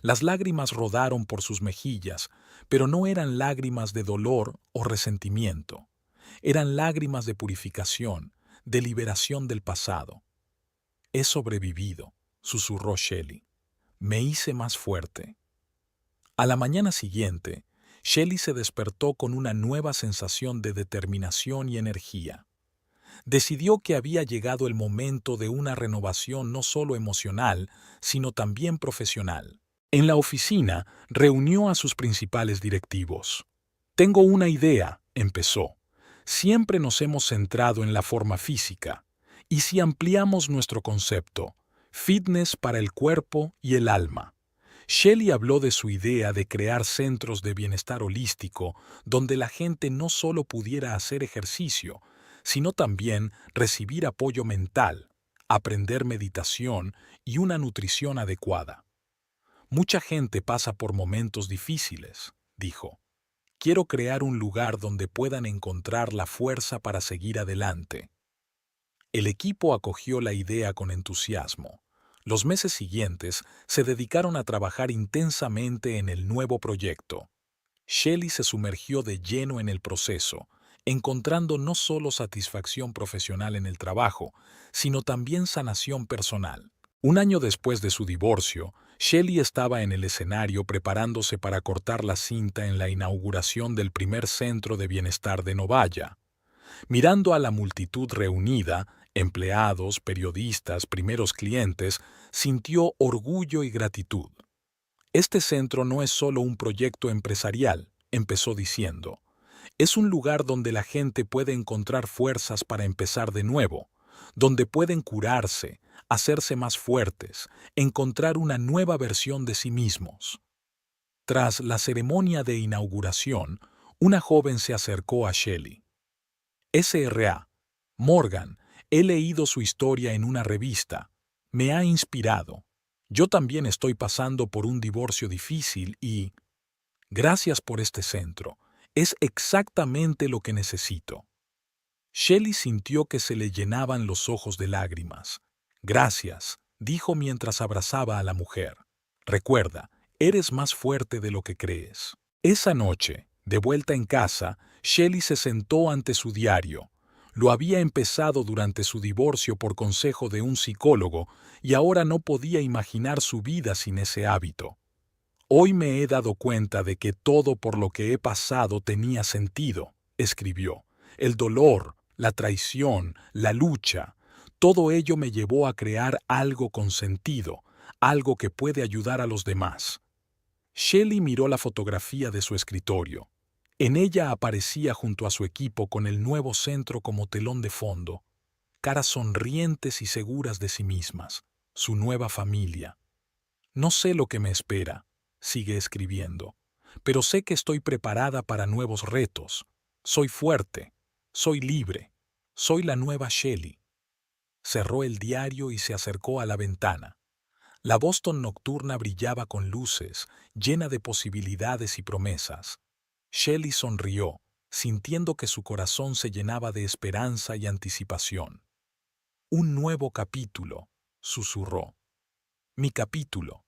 Las lágrimas rodaron por sus mejillas, pero no eran lágrimas de dolor o resentimiento. Eran lágrimas de purificación, de liberación del pasado. «He sobrevivido», susurró Shelley. «Me hice más fuerte». A la mañana siguiente, Shelley se despertó con una nueva sensación de determinación y energía. Decidió que había llegado el momento de una renovación no solo emocional, sino también profesional. En la oficina, reunió a sus principales directivos. «Tengo una idea», empezó. «Siempre nos hemos centrado en la forma física. ¿Y si ampliamos nuestro concepto? Fitness para el cuerpo y el alma». Shelley habló de su idea de crear centros de bienestar holístico donde la gente no solo pudiera hacer ejercicio, sino también recibir apoyo mental, aprender meditación y una nutrición adecuada. «Mucha gente pasa por momentos difíciles», dijo. «Quiero crear un lugar donde puedan encontrar la fuerza para seguir adelante». El equipo acogió la idea con entusiasmo. Los meses siguientes se dedicaron a trabajar intensamente en el nuevo proyecto. Shelley se sumergió de lleno en el proceso, encontrando no solo satisfacción profesional en el trabajo, sino también sanación personal. Un año después de su divorcio, Shelley estaba en el escenario preparándose para cortar la cinta en la inauguración del primer centro de bienestar de Novaya. Mirando a la multitud reunida, empleados, periodistas, primeros clientes, sintió orgullo y gratitud. «Este centro no es solo un proyecto empresarial», empezó diciendo. «Es un lugar donde la gente puede encontrar fuerzas para empezar de nuevo, donde pueden curarse, hacerse más fuertes, encontrar una nueva versión de sí mismos». Tras la ceremonia de inauguración, una joven se acercó a Shelley. «SRA. Morgan, he leído su historia en una revista. Me ha inspirado. Yo también estoy pasando por un divorcio difícil y... gracias por este centro. Es exactamente lo que necesito». Shelley sintió que se le llenaban los ojos de lágrimas. «Gracias», dijo mientras abrazaba a la mujer. «Recuerda, eres más fuerte de lo que crees». Esa noche, de vuelta en casa, Shelley se sentó ante su diario. Lo había empezado durante su divorcio por consejo de un psicólogo y ahora no podía imaginar su vida sin ese hábito. «Hoy me he dado cuenta de que todo por lo que he pasado tenía sentido», escribió. «El dolor, la traición, la lucha, todo ello me llevó a crear algo con sentido, algo que puede ayudar a los demás». Shelley miró la fotografía de su escritorio. En ella aparecía junto a su equipo con el nuevo centro como telón de fondo, caras sonrientes y seguras de sí mismas, su nueva familia. «No sé lo que me espera», sigue escribiendo, «pero sé que estoy preparada para nuevos retos. Soy fuerte, soy libre, soy la nueva Shelley». Cerró el diario y se acercó a la ventana. La Boston nocturna brillaba con luces, llena de posibilidades y promesas. Shelley sonrió, sintiendo que su corazón se llenaba de esperanza y anticipación. «Un nuevo capítulo», susurró. «Mi capítulo».